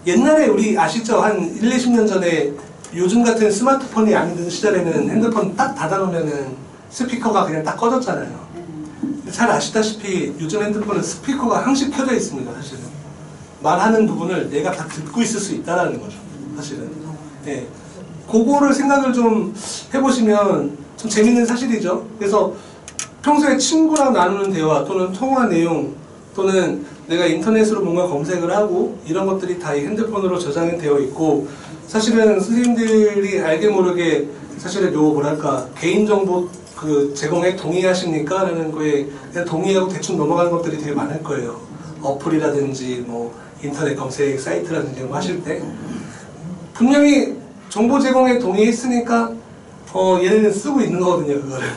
옛날에 우리 아시죠? 한 1, 20년 전에 요즘 같은 스마트폰이 아니던 시절에는 핸드폰 딱 닫아놓으면은 스피커가 그냥 딱 꺼졌잖아요. 잘 아시다시피 요즘 핸드폰은 스피커가 항시 켜져 있습니다. 사실은 말하는 부분을 내가 다 듣고 있을 수 있다는 거죠. 사실은 네. 그거를 생각을 좀 해보시면 좀 재밌는 사실이죠. 그래서 평소에 친구랑 나누는 대화 또는 통화 내용 또는 내가 인터넷으로 뭔가 검색을 하고 이런 것들이 다 이 핸드폰으로 저장이 되어 있고 사실은 선생님들이 알게 모르게 사실은 요 뭐랄까 개인정보 그 제공에 동의하십니까? 라는 거에 그냥 동의하고 대충 넘어가는 것들이 되게 많을 거예요. 어플이라든지 뭐 인터넷 검색 사이트라든지 이런 거 하실 때 분명히 정보 제공에 동의했으니까 얘네는 쓰고 있는 거거든요, 그거를.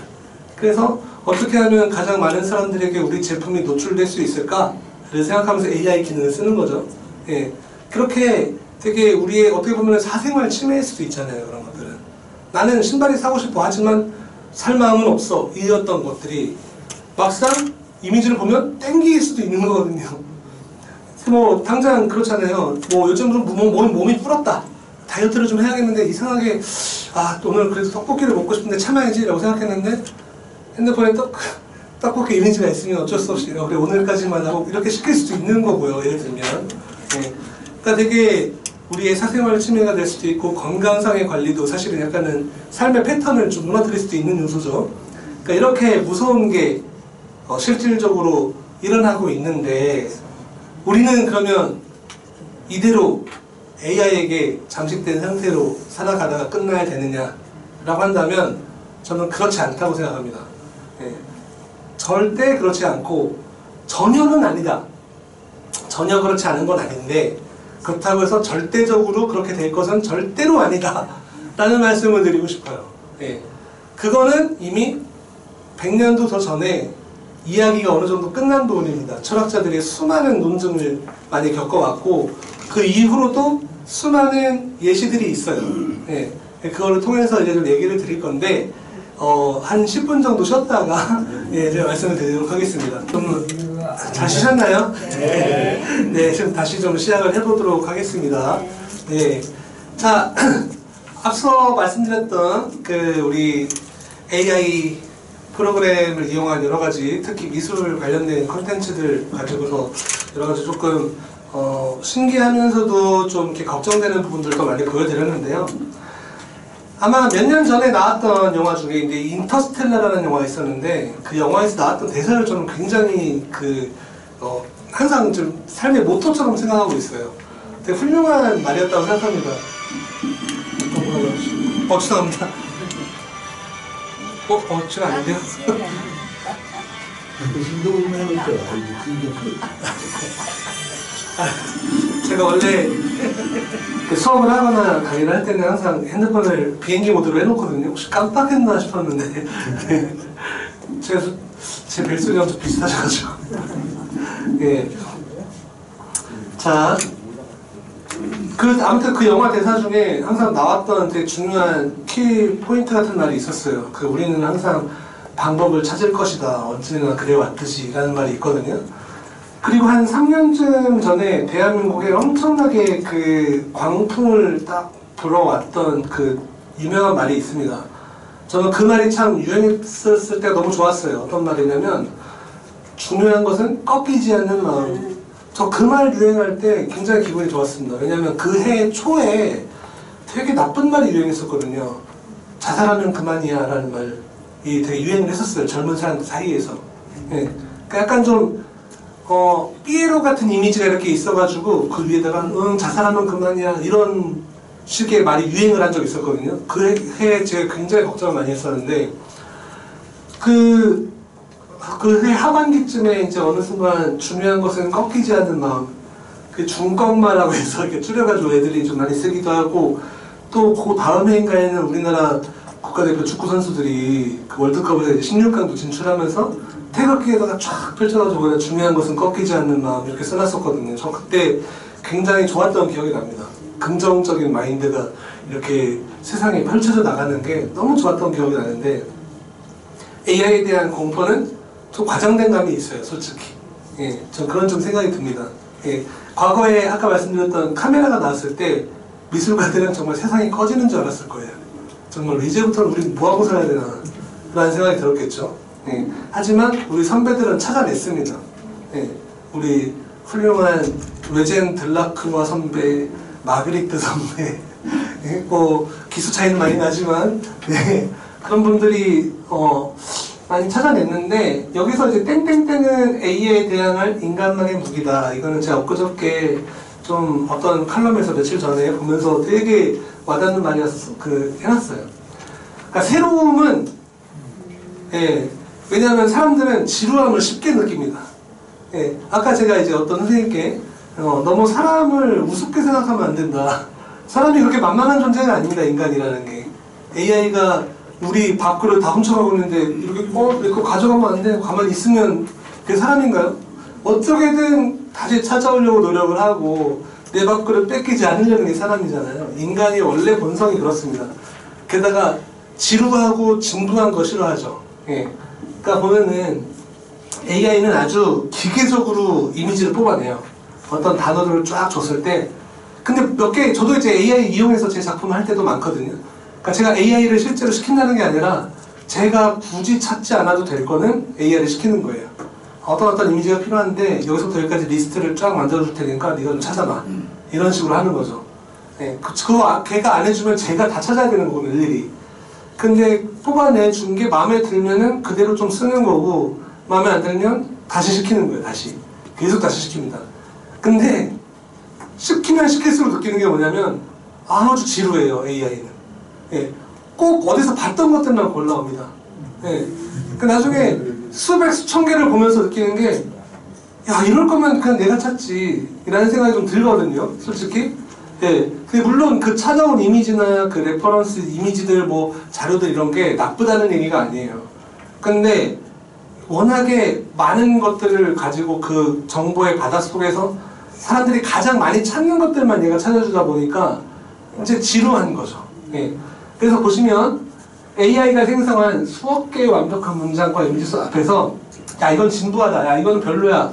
그래서 어떻게 하면 가장 많은 사람들에게 우리 제품이 노출될 수 있을까를 생각하면서 AI 기능을 쓰는 거죠. 예. 그렇게 되게 우리의 어떻게 보면 사생활 침해일 수도 있잖아요, 그런 것들은. 나는 신발이 사고 싶어 하지만 살 마음은 없어. 이랬던 것들이 막상 이미지를 보면 땡길 수도 있는 거거든요. 뭐 당장 그렇잖아요. 뭐 요즘 좀 몸이 불었다. 다이어트를 좀 해야겠는데 이상하게 오늘 그래도 떡볶이를 먹고 싶은데 참아야지 라고 생각했는데 핸드폰에 떡볶이 이미지가 있으면 어쩔 수 없이 그래 오늘까지만 하고 이렇게 시킬 수도 있는 거고요. 예를 들면 네. 그러니까 되게 우리의 사생활 침해가 될 수도 있고 건강상의 관리도 사실은 약간은 삶의 패턴을 좀 무너뜨릴 수도 있는 요소죠. 그러니까 이렇게 무서운 게 실질적으로 일어나고 있는데 우리는 그러면 이대로 AI에게 잠식된 상태로 살아가다가 끝나야 되느냐라고 한다면 저는 그렇지 않다고 생각합니다. 예. 절대 그렇지 않고 전혀는 아니다. 전혀 그렇지 않은 건 아닌데 그렇다고 해서 절대적으로 그렇게 될 것은 절대로 아니다 라는 말씀을 드리고 싶어요. 예. 그거는 이미 100년도 더 전에 이야기가 어느 정도 끝난 부분입니다. 철학자들이 수많은 논증을 많이 겪어왔고 그 이후로도 수많은 예시들이 있어요. 예. 그거를 통해서 이제 좀 얘기를 드릴 건데 한 10분 정도 쉬었다가 예, 제가 말씀을 드리도록 하겠습니다. 좀 잘 쉬셨나요? 네. 네, 지금 다시 좀 시작을 해보도록 하겠습니다. 네. 자, 앞서 말씀드렸던 그 우리 AI 프로그램을 이용한 여러 가지 특히 미술 관련된 콘텐츠들 가지고서 여러 가지 조금 신기하면서도 좀 이렇게 걱정되는 부분들도 많이 보여드렸는데요. 아마 몇 년 전에 나왔던 영화 중에 이제 인터스텔라라는 영화가 있었는데 그 영화에서 나왔던 대사를 저는 굉장히 항상 좀 삶의 모토처럼 생각하고 있어요. 되게 훌륭한 말이었다고 생각합니다. 죄송합니다. 지금 아닌데요? 제가 원래 수업을 하거나 강의를 할 때는 항상 핸드폰을 비행기 모드로 해놓거든요. 혹시 깜빡했나 싶었는데 제 벨소리랑 좀 비슷하셔가지고. 예. 자, 아무튼 그 영화 대사 중에 항상 나왔던 되게 중요한 키 포인트 같은 말이 있었어요. 우리는 항상 방법을 찾을 것이다. 언제나 그래왔듯이 라는 말이 있거든요. 그리고 한 3년쯤 전에 대한민국에 엄청나게 광풍을 딱 불어왔던 유명한 말이 있습니다. 저는 그 말이 참 유행했을 때 너무 좋았어요. 어떤 말이냐면 중요한 것은 꺾이지 않는 마음. 저 그 말 유행할 때 굉장히 기분이 좋았습니다. 왜냐면 그 해 초에 되게 나쁜 말이 유행했었거든요. 자살하면 그만이야 라는 말이 되게 유행을 했었어요. 젊은 사람들 사이에서. 예. 그러니까 약간 좀 삐에로 같은 이미지가 이렇게 있어가지고 그 위에다가 자살하면 그만이야 이런 식의 말이 유행을 한 적이 있었거든요. 그 해에 제가 굉장히 걱정을 많이 했었는데 그 해 하반기쯤에 이제 어느 순간 중요한 것은 꺾이지 않는 마음, 중꺾마라고 해서 이렇게 줄여가지고 애들이 좀 많이 쓰기도 하고, 또 그 다음 해인가에는 우리나라 국가대표 축구 선수들이 월드컵에서 이제 16강도 진출하면서 태극기에다가 쫙 펼쳐가지고 중요한 것은 꺾이지 않는 마음 이렇게 써놨었거든요. 저 그때 굉장히 좋았던 기억이 납니다. 긍정적인 마인드가 이렇게 세상에 펼쳐져 나가는 게 너무 좋았던 기억이 나는데, AI에 대한 공포는 좀 과장된 감이 있어요, 솔직히. 예, 전 그런 좀 생각이 듭니다. 예, 과거에 아까 말씀드렸던 카메라가 나왔을 때 미술가들은 정말 세상이 커지는 줄 알았을 거예요. 정말 이제부터는 우리 뭐하고 살아야 되나 라는 생각이 들었겠죠. 예, 하지만 우리 선배들은 찾아냈습니다. 예, 우리 훌륭한 외젠 들라크루아 선배, 마그리트 선배, 예, 기수 차이는 많이 나지만 예, 그런 분들이 많이 찾아냈는데, 여기서 이제 땡땡땡은 AI에 대항할 인간만의 무기다. 이거는 제가 엊그저께 좀 어떤 칼럼에서 며칠 전에 보면서 되게 와닿는 말이어서 해놨어요. 그러니까 새로움은, 예, 왜냐하면 사람들은 지루함을 쉽게 느낍니다. 예, 아까 제가 이제 어떤 선생님께 너무 사람을 우습게 생각하면 안 된다. 사람이 그렇게 만만한 존재가 아닙니다, 인간이라는 게. AI가 우리 밥그릇 다 훔쳐가고 있는데 이렇게 이거 가져가면 안 돼. 가만히 있으면 그게 사람인가요? 어떻게든 다시 찾아오려고 노력을 하고 내 밥그릇 뺏기지 않으려는 게 사람이잖아요. 인간이 원래 본성이 그렇습니다. 게다가 지루하고 진부한 거 싫어하죠. 예. 그러니까 보면은 AI는 아주 기계적으로 이미지를 뽑아내요. 어떤 단어들을 쫙 줬을 때. 근데 저도 이제 AI 이용해서 제 작품을 할 때도 많거든요. 그러니까 제가 AI를 실제로 시킨다는 게 아니라 제가 굳이 찾지 않아도 될 거는 AI를 시키는 거예요. 어떤 이미지가 필요한데 여기서부터 여기까지 리스트를 쫙 만들어줄 테니까 네가 좀 찾아봐. 이런 식으로 하는 거죠. 네, 그거 걔가 안 해주면 제가 다 찾아야 되는 거거든요, 일일이. 근데 뽑아내준 게 마음에 들면은 그대로 좀 쓰는 거고, 마음에 안 들면 다시 시키는 거예요, 다시. 계속 다시 시킵니다. 근데 시키면 시킬수록 느끼는 게 뭐냐면 아주 지루해요, AI는. 예, 꼭 어디서 봤던 것들만 골라옵니다. 예, 나중에 수백 수천 개를 보면서 느끼는 게, 야, 이럴 거면 그냥 내가 찾지 라는 생각이 좀 들거든요, 솔직히. 예, 물론 찾아온 이미지나 레퍼런스 이미지들 자료들 이런 게 나쁘다는 얘기가 아니에요. 근데 워낙에 많은 것들을 가지고 그 정보의 바닷속에서 사람들이 가장 많이 찾는 것들만 얘가 찾아주다 보니까 이제 지루한 거죠. 예. 그래서 보시면 AI가 생성한 수억 개의 완벽한 문장과 이미지 앞에서 야, 이건 진부하다, 야, 이건 별로야,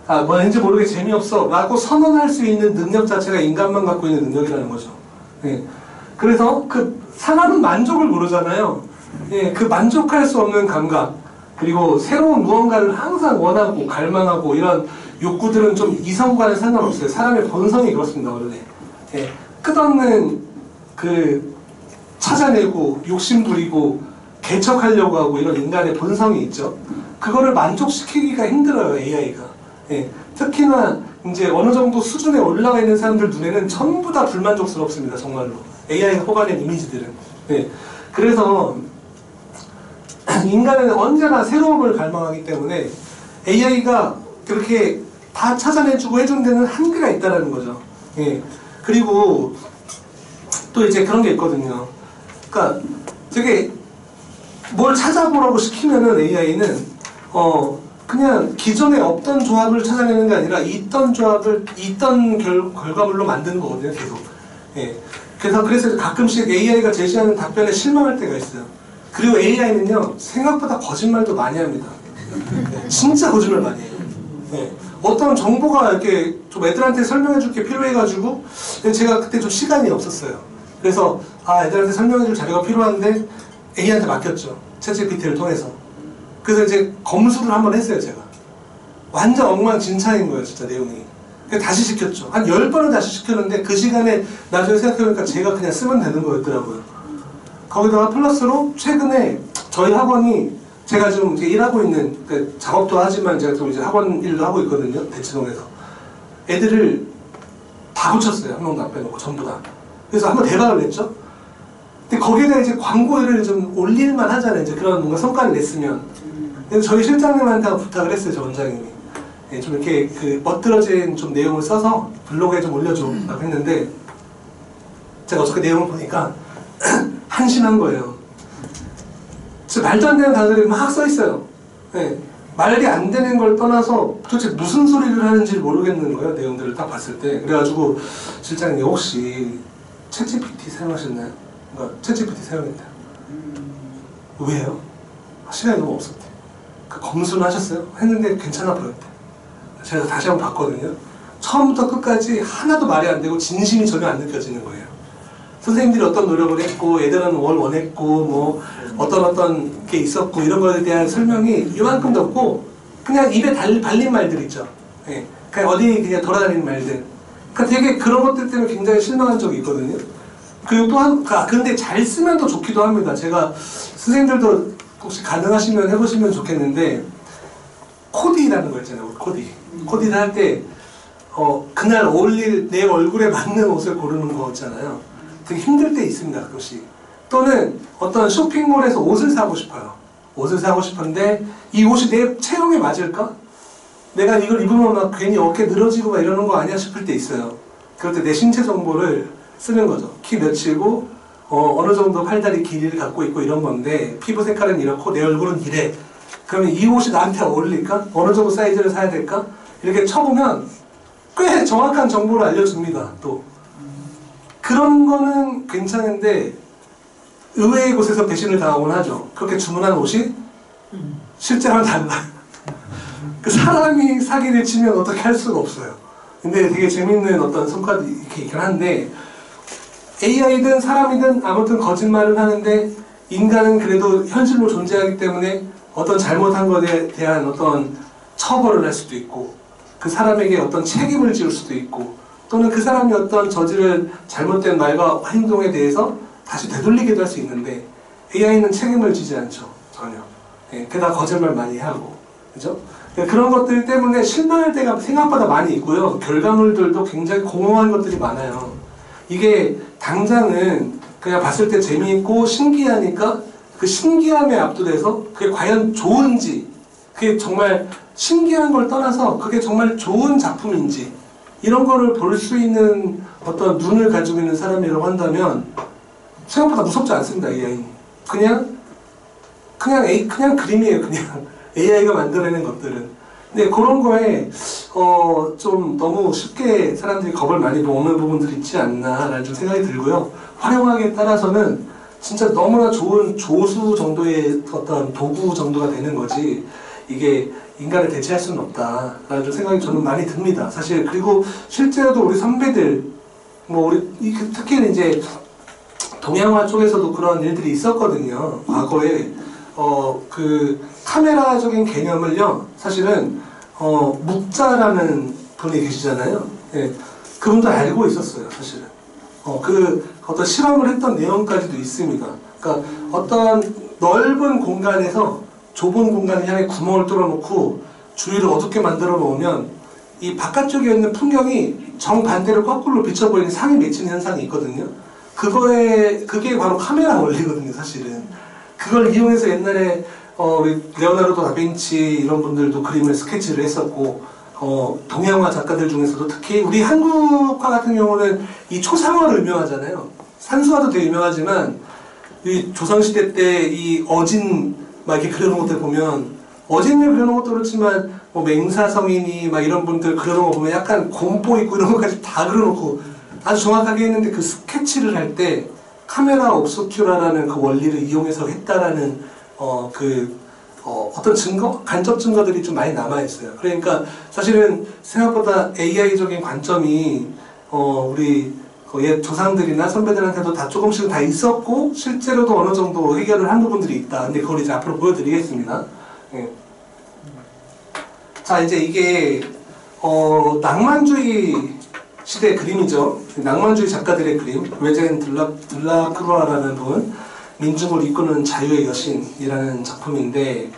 아, 왠지 모르게 재미없어 라고 선언할 수 있는 능력 자체가 인간만 갖고 있는 능력이라는 거죠. 예. 그래서 사람은 만족을 모르잖아요. 예, 만족할 수 없는 감각, 그리고 새로운 무언가를 항상 원하고 갈망하고 이런 욕구들은 좀 이성과는 상관없어요. 사람의 본성이 그렇습니다, 원래. 예, 끝없는 찾아내고 욕심부리고 개척하려고 하고 이런 인간의 본성이 있죠. 그거를 만족시키기가 힘들어요, AI가. 예, 특히나 이제 어느 정도 수준에 올라가 있는 사람들 눈에는 전부 다 불만족스럽습니다, 정말로. AI가 뽑아낸 이미지들은. 예, 그래서 인간은 언제나 새로움을 갈망하기 때문에 AI가 그렇게 다 찾아내주고 해준 데는 한계가 있다는 거죠. 예, 그리고 또 이제 그런 게 있거든요. 그러니까 되게 뭘 찾아보라고 시키면은 AI는 그냥 기존에 없던 조합을 찾아내는 게 아니라 있던 조합을 있던 결과물로 만드는 거거든요, 계속. 예. 그래서 가끔씩 AI가 제시하는 답변에 실망할 때가 있어요. 그리고 AI는요, 생각보다 거짓말도 많이 합니다. 네, 진짜 거짓말 많이 해요. 네. 어떤 정보가 이렇게 좀 애들한테 설명해 줄 게 필요해가지고, 제가 그때 좀 시간이 없었어요. 그래서, 애들한테 설명해 줄 자료가 필요한데, AI한테 맡겼죠. 챗GPT를 통해서. 그래서 이제 검수를 한번 했어요, 제가. 완전 엉망진창인 거예요, 진짜 내용이. 그래서 다시 시켰죠. 한 10번은 다시 시켰는데, 그 시간에 나중에 생각해보니까 제가 그냥 쓰면 되는 거였더라고요. 거기다가 플러스로 최근에 저희 학원이 제가 지금 이제 일하고 있는, 그러니까 작업도 하지만 제가 또 이제 학원 일도 하고 있거든요, 대치동에서. 애들을 다 붙였어요. 한 명도 안 빼놓고, 전부 다. 그래서 한번 대박을 냈죠. 근데 거기에다 이제 광고를 좀 올릴만 하잖아요. 이제 그런 뭔가 성과를 냈으면. 그래서 저희 실장님한테 부탁을 했어요, 저 원장님이. 예, 좀 이렇게 그 멋들어진 좀 내용을 써서 블로그에 좀 올려줘라고 했는데, 제가 어저께 내용을 보니까 한심한 거예요. 진짜 말도 안 되는 단어들이 막 써 있어요. 예, 말이 안 되는 걸 떠나서 도대체 무슨 소리를 하는지 모르겠는 거예요, 내용들을 딱 봤을 때. 그래가지고 실장님 혹시 챗GPT 사용하셨나요? 그러니까 챗GPT 사용했대요. 왜요? 시간이 너무 없었대. 그 검수는 하셨어요? 했는데 괜찮아 보였대. 제가 다시 한번 봤거든요. 처음부터 끝까지 하나도 말이 안 되고 진심이 전혀 안 느껴지는 거예요. 선생님들이 어떤 노력을 했고, 애들은 뭘 원했고, 뭐 어떤 게 있었고, 이런 거에 대한 설명이 이만큼도 없고, 그냥 입에 발린 말들 있죠. 예. 그냥 어디 그냥 돌아다니는 말들. 그러니까 되게 그런 것들 때문에 굉장히 실망한 적이 있거든요. 그리고 또 근데 잘 쓰면 더 좋기도 합니다. 제가 선생님들도 혹시 가능하시면 해보시면 좋겠는데, 코디라는 거 있잖아요. 코디. 코디를 할 때, 그날 어울릴 내 얼굴에 맞는 옷을 고르는 거 있잖아요. 되게 힘들 때 있습니다, 가끔씩. 또는 어떤 쇼핑몰에서 옷을 사고 싶어요. 옷을 사고 싶은데, 이 옷이 내 체형에 맞을까? 내가 이걸 입으면 막 괜히 어깨 늘어지고 막 이러는 거 아니야 싶을 때 있어요. 그럴 때 내 신체 정보를 쓰는 거죠. 키 몇이고, 어느 정도 팔다리 길이를 갖고 있고 이런 건데, 피부 색깔은 이렇고, 내 얼굴은 이래. 그러면 이 옷이 나한테 어울릴까? 어느 정도 사이즈를 사야 될까? 이렇게 쳐보면 꽤 정확한 정보를 알려줍니다. 또 그런 거는 괜찮은데 의외의 곳에서 배신을 당하곤 하죠. 그렇게 주문한 옷이 실제로는 달라요. 그 사람이 사기를 치면 어떻게 할 수가 없어요. 근데 되게 재밌는 어떤 성과도 이렇게 있긴 한데, AI든 사람이든 아무튼 거짓말을 하는데, 인간은 그래도 현실로 존재하기 때문에 어떤 잘못한 것에 대한 어떤 처벌을 할 수도 있고, 그 사람에게 어떤 책임을 지을 수도 있고, 또는 그 사람이 어떤 저지른 잘못된 말과 행동에 대해서 다시 되돌리기도 할 수 있는데, AI는 책임을 지지 않죠, 전혀. 예, 게다가 거짓말 많이 하고, 그죠? 그런 것들 때문에 실망할 때가 생각보다 많이 있고요. 결과물들도 굉장히 공허한 것들이 많아요. 이게 당장은 그냥 봤을 때 재미있고 신기하니까 그 신기함에 압도돼서 그게 과연 좋은지, 그게 정말 신기한 걸 떠나서 그게 정말 좋은 작품인지, 이런 거를 볼 수 있는 어떤 눈을 가지고 있는 사람이라고 한다면 생각보다 무섭지 않습니다, AI. 그냥 그림이에요, 그냥. AI가 만들어내는 것들은. 근데 그런 거에 좀 너무 쉽게 사람들이 겁을 많이 먹는 부분들이 있지 않나라는 좀 생각이 들고요. 활용하기에 따라서는 진짜 너무나 좋은 조수 정도의 어떤 도구 정도가 되는 거지, 이게 인간을 대체할 수는 없다라는 좀 생각이 저는 많이 듭니다, 사실. 그리고 실제로도 우리 선배들, 뭐 특히 이제 동양화 쪽에서도 그런 일들이 있었거든요, 과거에. 그 카메라적인 개념을요, 사실은 묵자라는 분이 계시잖아요. 예, 그분도 알고 있었어요, 사실은. 그 어떤 실험을 했던 내용까지도 있습니다. 그러니까 어떤 넓은 공간에서 좁은 공간을 향해 구멍을 뚫어놓고 주위를 어둡게 만들어 놓으면 이 바깥쪽에 있는 풍경이 정반대로 거꾸로 비쳐 보이는 상이 맺히는 현상이 있거든요. 그게 바로 카메라 원리거든요, 사실은. 그걸 이용해서 옛날에 우리 레오나르도 다빈치 이런 분들도 그림을 스케치를 했었고, 동양화 작가들 중에서도 특히 우리 한국화 같은 경우는 이 초상화를 유명하잖아요. 산수화도 되게 유명하지만 이 조선시대 때 이 어진 막 이렇게 그려놓은 것들 보면 어진을 그려놓은 것도 그렇지만 뭐 맹사성인이 막 이런 분들 그려놓은 거 보면 약간 곰보 있고 이런 것까지 다 그려놓고 아주 정확하게 했는데 그 스케치를 할 때 카메라 옵스큐라라는 그 원리를 이용해서 했다라는 어떤 증거? 간접 증거들이 좀 많이 남아있어요. 그러니까 사실은 생각보다 AI적인 관점이 우리 옛 조상들이나 선배들한테도 다 조금씩은 다 있었고 실제로도 어느 정도 해결을 한 부분들이 있다. 근데 그걸 이제 앞으로 보여드리겠습니다. 예. 자, 이제 이게 낭만주의 시대 그림이죠. 낭만주의 작가들의 그림. 외젠 들라크루아라는 분, 민중을 이끄는 자유의 여신이라는 작품인데,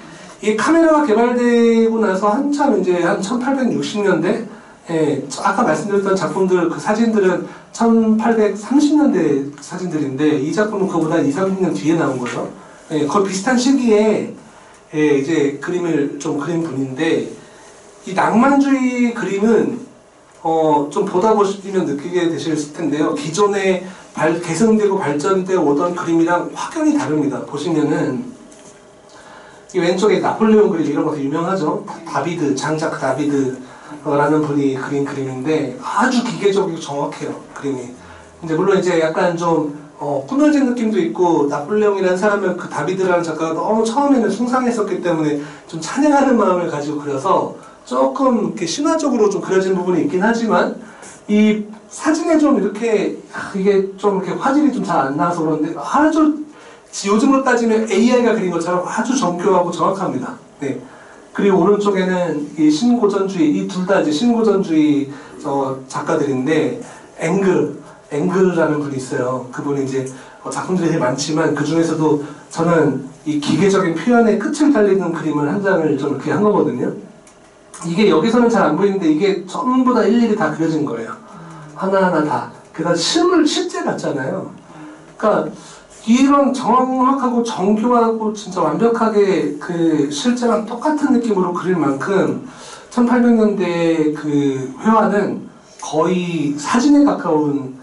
이 카메라가 개발되고 나서 한참 이제 한 1860년대, 예, 아까 말씀드렸던 작품들, 그 사진들은 1830년대 사진들인데, 이 작품은 그보다 20, 30년 뒤에 나온 거죠. 예, 거의 비슷한 시기에, 예, 이제 그림을 좀 그린 분인데, 이 낭만주의 그림은, 좀 보다 보시면 느끼게 되실 텐데요. 기존에 개성되고 발전되어 오던 그림이랑 확연히 다릅니다. 보시면은, 이 왼쪽에 나폴레옹 그림 이런 것도 유명하죠. 다비드, 장작 다비드라는 분이 그린 그림인데 아주 기계적이고 정확해요. 그림이. 근데 물론 이제 약간 좀 꾸며진 느낌도 있고 나폴레옹이라는 사람은 그 다비드라는 작가가 너무 처음에는 숭상했었기 때문에 좀 찬양하는 마음을 가지고 그려서 조금 이렇게 신화적으로 좀 그려진 부분이 있긴 하지만 이 사진에 좀 이렇게 이게 좀 이렇게 화질이 좀 잘 안 나와서 그런데 아주 요즘으로 따지면 AI가 그린 것처럼 아주 정교하고 정확합니다. 네. 그리고 오른쪽에는 이 신고전주의, 이 둘 다 이제 신고전주의 작가들인데, 앵글이라는 분이 있어요. 그분이 이제 작품들이 되게 많지만, 그 중에서도 저는 이 기계적인 표현의 끝을 달리는 그림을 한 장을 좀 이렇게 한 거거든요. 이게 여기서는 잘 안 보이는데, 이게 전부 다 일일이 다 그려진 거예요. 하나하나 다. 게다가 실제 같잖아요. 그러니까, 이런 정확하고 정교하고 진짜 완벽하게 그 실제랑 똑같은 느낌으로 그릴 만큼 1800년대 그 회화는 거의 사진에 가까운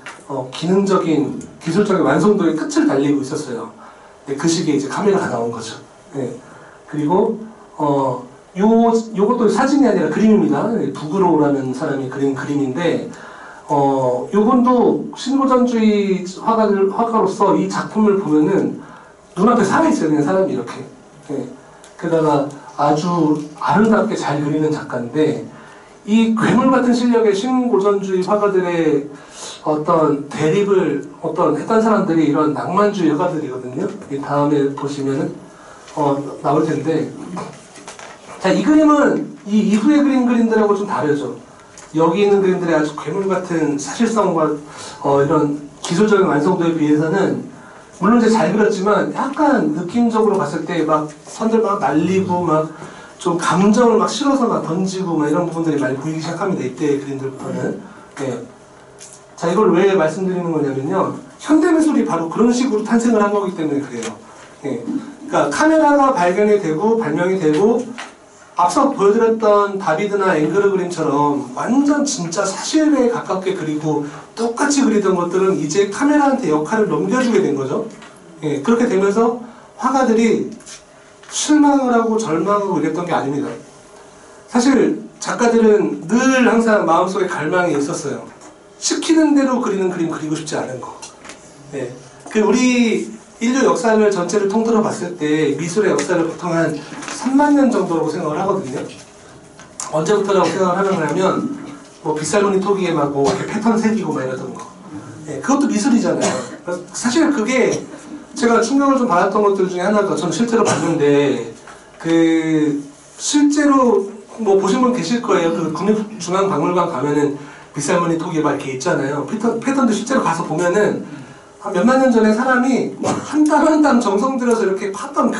기능적인 기술적인 완성도의 끝을 달리고 있었어요. 네, 그 시기에 이제 카메라가 나온 거죠. 네. 그리고 요것도 사진이 아니라 그림입니다. 부그로우라는 사람이 그린 그림인데 요분도 신고전주의 화가로서 이 작품을 보면은 눈앞에 살아있어요. 그냥 사람이 이렇게. 네. 게다가 아주 아름답게 잘 그리는 작가인데, 이 괴물 같은 실력의 신고전주의 화가들의 어떤 대립을 했던 사람들이 이런 낭만주의 화가들이거든요. 이 다음에 보시면은, 나올 텐데. 자, 이 그림은 이 이후의 그림들하고 좀 다르죠. 여기 있는 그림들이 아주 괴물 같은 사실성과 이런 기술적인 완성도에 비해서는 물론 이제 잘 그렸지만 약간 느낌적으로 봤을 때 막 선들 막 날리고 막 좀 감정을 막 실어서 막 던지고 막 이런 부분들이 많이 보이기 시작합니다. 이때의 그림들부터는. 네. 자, 이걸 왜 말씀드리는 거냐면요. 현대미술이 바로 그런 식으로 탄생을 한 거기 때문에 그래요. 네. 그러니까 카메라가 발견이 되고 발명이 되고 앞서 보여드렸던 다비드나 앵그르 그림처럼 완전 진짜 사실에 가깝게 그리고 똑같이 그리던 것들은 이제 카메라한테 역할을 넘겨주게 된 거죠. 예, 그렇게 되면서 화가들이 실망을 하고 절망하고 이랬던 게 아닙니다. 사실 작가들은 늘 항상 마음속에 갈망이 있었어요. 시키는 대로 그리는 그림 그리고 싶지 않은 거. 예, 그 우리 인류 역사를 전체를 통틀어 봤을 때 미술의 역사를 보통 한 3만 년 정도라고 생각을 하거든요. 언제부터라고 생각을 하면 뭐 빗살무늬 토기에 막 뭐 이렇게 패턴 새기고 막 이러던 거. 예, 그것도 미술이잖아요. 사실 그게 제가 충격을 좀 받았던 것들 중에 하나가 저는 실제로 봤는데 그 실제로 뭐 보신 분 계실 거예요. 그 국립중앙박물관 가면은 빗살무늬 토기 막 이렇게 있잖아요. 패턴도 실제로 가서 보면은 한 몇만 년 전에 사람이 한 땀 한 땀 정성 들여서 이렇게 팠던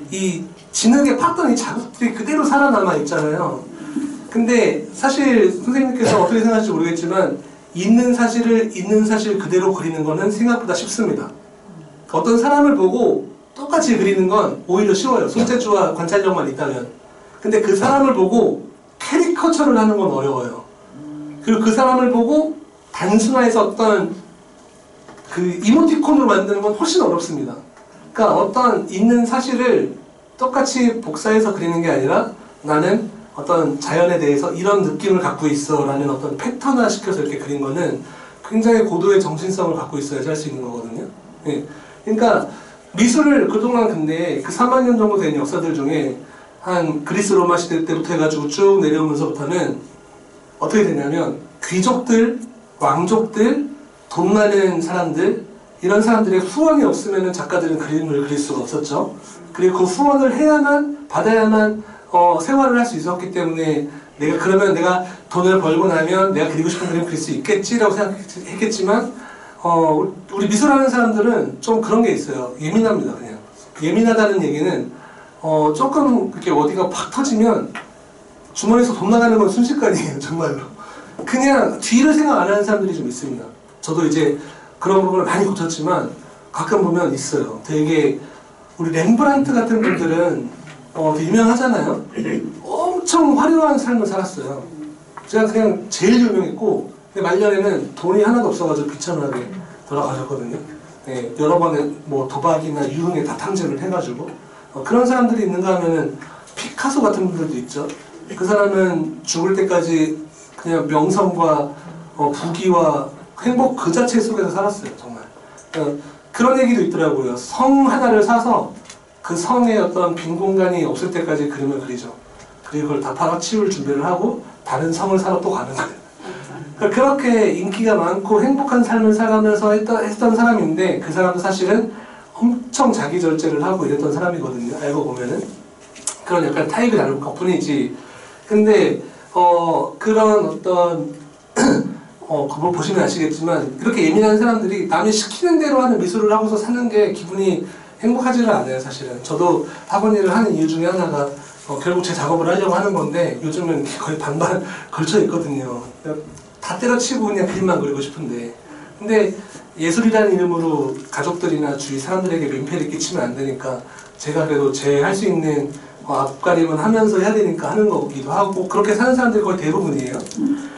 이 진흙에 팠던 이 자국들이 그대로 살아남아 있잖아요. 근데 사실 선생님께서 어떻게 생각하실지 모르겠지만 있는 사실을 있는 사실 그대로 그리는 거는 생각보다 쉽습니다. 어떤 사람을 보고 똑같이 그리는 건 오히려 쉬워요. 손재주와 관찰력만 있다면. 근데 그 사람을 보고 캐리커처를 하는 건 어려워요. 그리고 그 사람을 보고 단순화해서 어떤 그 이모티콘으로 만드는 건 훨씬 어렵습니다. 그러니까 어떤 있는 사실을 똑같이 복사해서 그리는 게 아니라 나는 어떤 자연에 대해서 이런 느낌을 갖고 있어 라는 어떤 패턴화 시켜서 이렇게 그린 거는 굉장히 고도의 정신성을 갖고 있어야지 할 수 있는 거거든요. 예. 그러니까 미술을 그동안 근데 그 3만 년 정도 된 역사들 중에 한 그리스 로마 시대 때부터 해가지고 쭉 내려오면서부터는 어떻게 되냐면 귀족들, 왕족들, 돈 많은 사람들 이런 사람들의 후원이 없으면 작가들은 그림을 그릴 수가 없었죠. 그리고 그 후원을 해야만 받아야만 생활을 할 수 있었기 때문에 그러면 내가 돈을 벌고 나면 내가 그리고 싶은 그림 그릴 수 있겠지라고 생각했겠지만 우리 미술하는 사람들은 좀 그런 게 있어요. 예민합니다. 그냥 예민하다는 얘기는 조금 이렇게 어디가 팍 터지면 주머니에서 돈 나가는 건 순식간이에요. 정말로. 그냥 뒤를 생각 안 하는 사람들이 좀 있습니다. 저도 이제 그런 부분을 많이 고쳤지만 가끔 보면 있어요. 되게 우리 렘브란트 같은 분들은 되게 유명하잖아요. 엄청 화려한 삶을 살았어요. 제가 그냥 제일 유명했고 근데 말년에는 돈이 하나도 없어가지고 비천하게 돌아가셨거든요. 네, 여러 번의 뭐 도박이나 유흥에 다 탕진을 해가지고 그런 사람들이 있는가 하면은 피카소 같은 분들도 있죠. 그 사람은 죽을 때까지 그냥 명성과 부귀와 행복 그 자체 속에서 살았어요. 정말. 그런 얘기도 있더라고요. 성 하나를 사서 그 성에 어떤 빈 공간이 없을 때까지 그림을 그리죠. 그리고 그걸 다 팔아치울 준비를 하고 다른 성을 사러 또 가는 거예요. 그렇게 인기가 많고 행복한 삶을 살아가면서 했던 사람인데 그 사람도 사실은 엄청 자기절제를 하고 이랬던 사람이거든요. 알고 보면은. 그런 약간 타입이 다를 것 뿐이지. 근데 그런 어떤 그걸 보시면 아시겠지만 그렇게 예민한 사람들이 남이 시키는 대로 하는 미술을 하고서 사는 게 기분이 행복하지는 않아요. 사실은. 저도 학원 일을 하는 이유 중에 하나가 결국 제 작업을 하려고 하는 건데 요즘은 거의 반반 걸쳐 있거든요. 다 때려치고 그냥 그림만 그리고 싶은데 근데 예술이라는 이름으로 가족들이나 주위 사람들에게 민폐를 끼치면 안 되니까 제가 그래도 제 할 수 있는 앞가림은 하면서 해야 되니까 하는 거기도 하고 그렇게 사는 사람들이 거의 대부분이에요.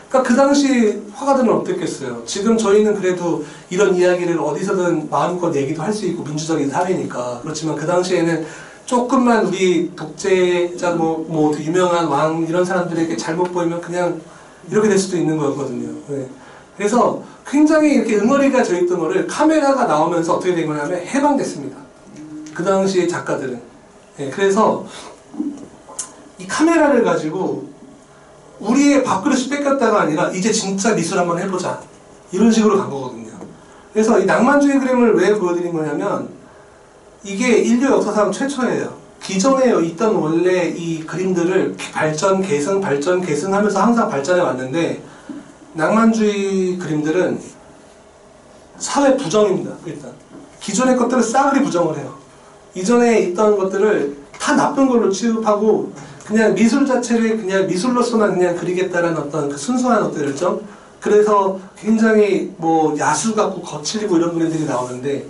그러니까 그 당시 화가들은 어땠겠어요. 지금 저희는 그래도 이런 이야기를 어디서든 마음껏 얘기도 할 수 있고 민주적인 사회니까. 그렇지만 그 당시에는 조금만 우리 독재자 뭐 유명한 왕 이런 사람들에게 잘못 보이면 그냥 이렇게 될 수도 있는 거였거든요. 네. 그래서 굉장히 이렇게 응어리가 져 있던 거를 카메라가 나오면서 어떻게 된 거냐면 해방됐습니다. 그 당시 작가들은. 네. 그래서 이 카메라를 가지고 우리의 밥그릇이 뺏겼다가 아니라 이제 진짜 미술 한번 해보자 이런 식으로 간 거거든요. 그래서 이 낭만주의 그림을 왜 보여드린 거냐면 이게 인류 역사상 최초예요. 기존에 있던 원래 이 그림들을 발전 계승 하면서 항상 발전해 왔는데 낭만주의 그림들은 사회 부정입니다. 일단 기존의 것들을 싸그리 부정을 해요. 이전에 있던 것들을 다 나쁜 걸로 취급하고 그냥 미술 자체를 그냥 미술로서만 그냥 그리겠다는 어떤 그 순수한 어떤 열정. 그래서 굉장히 뭐 야수 같고 거칠고 이런 그림들이 나오는데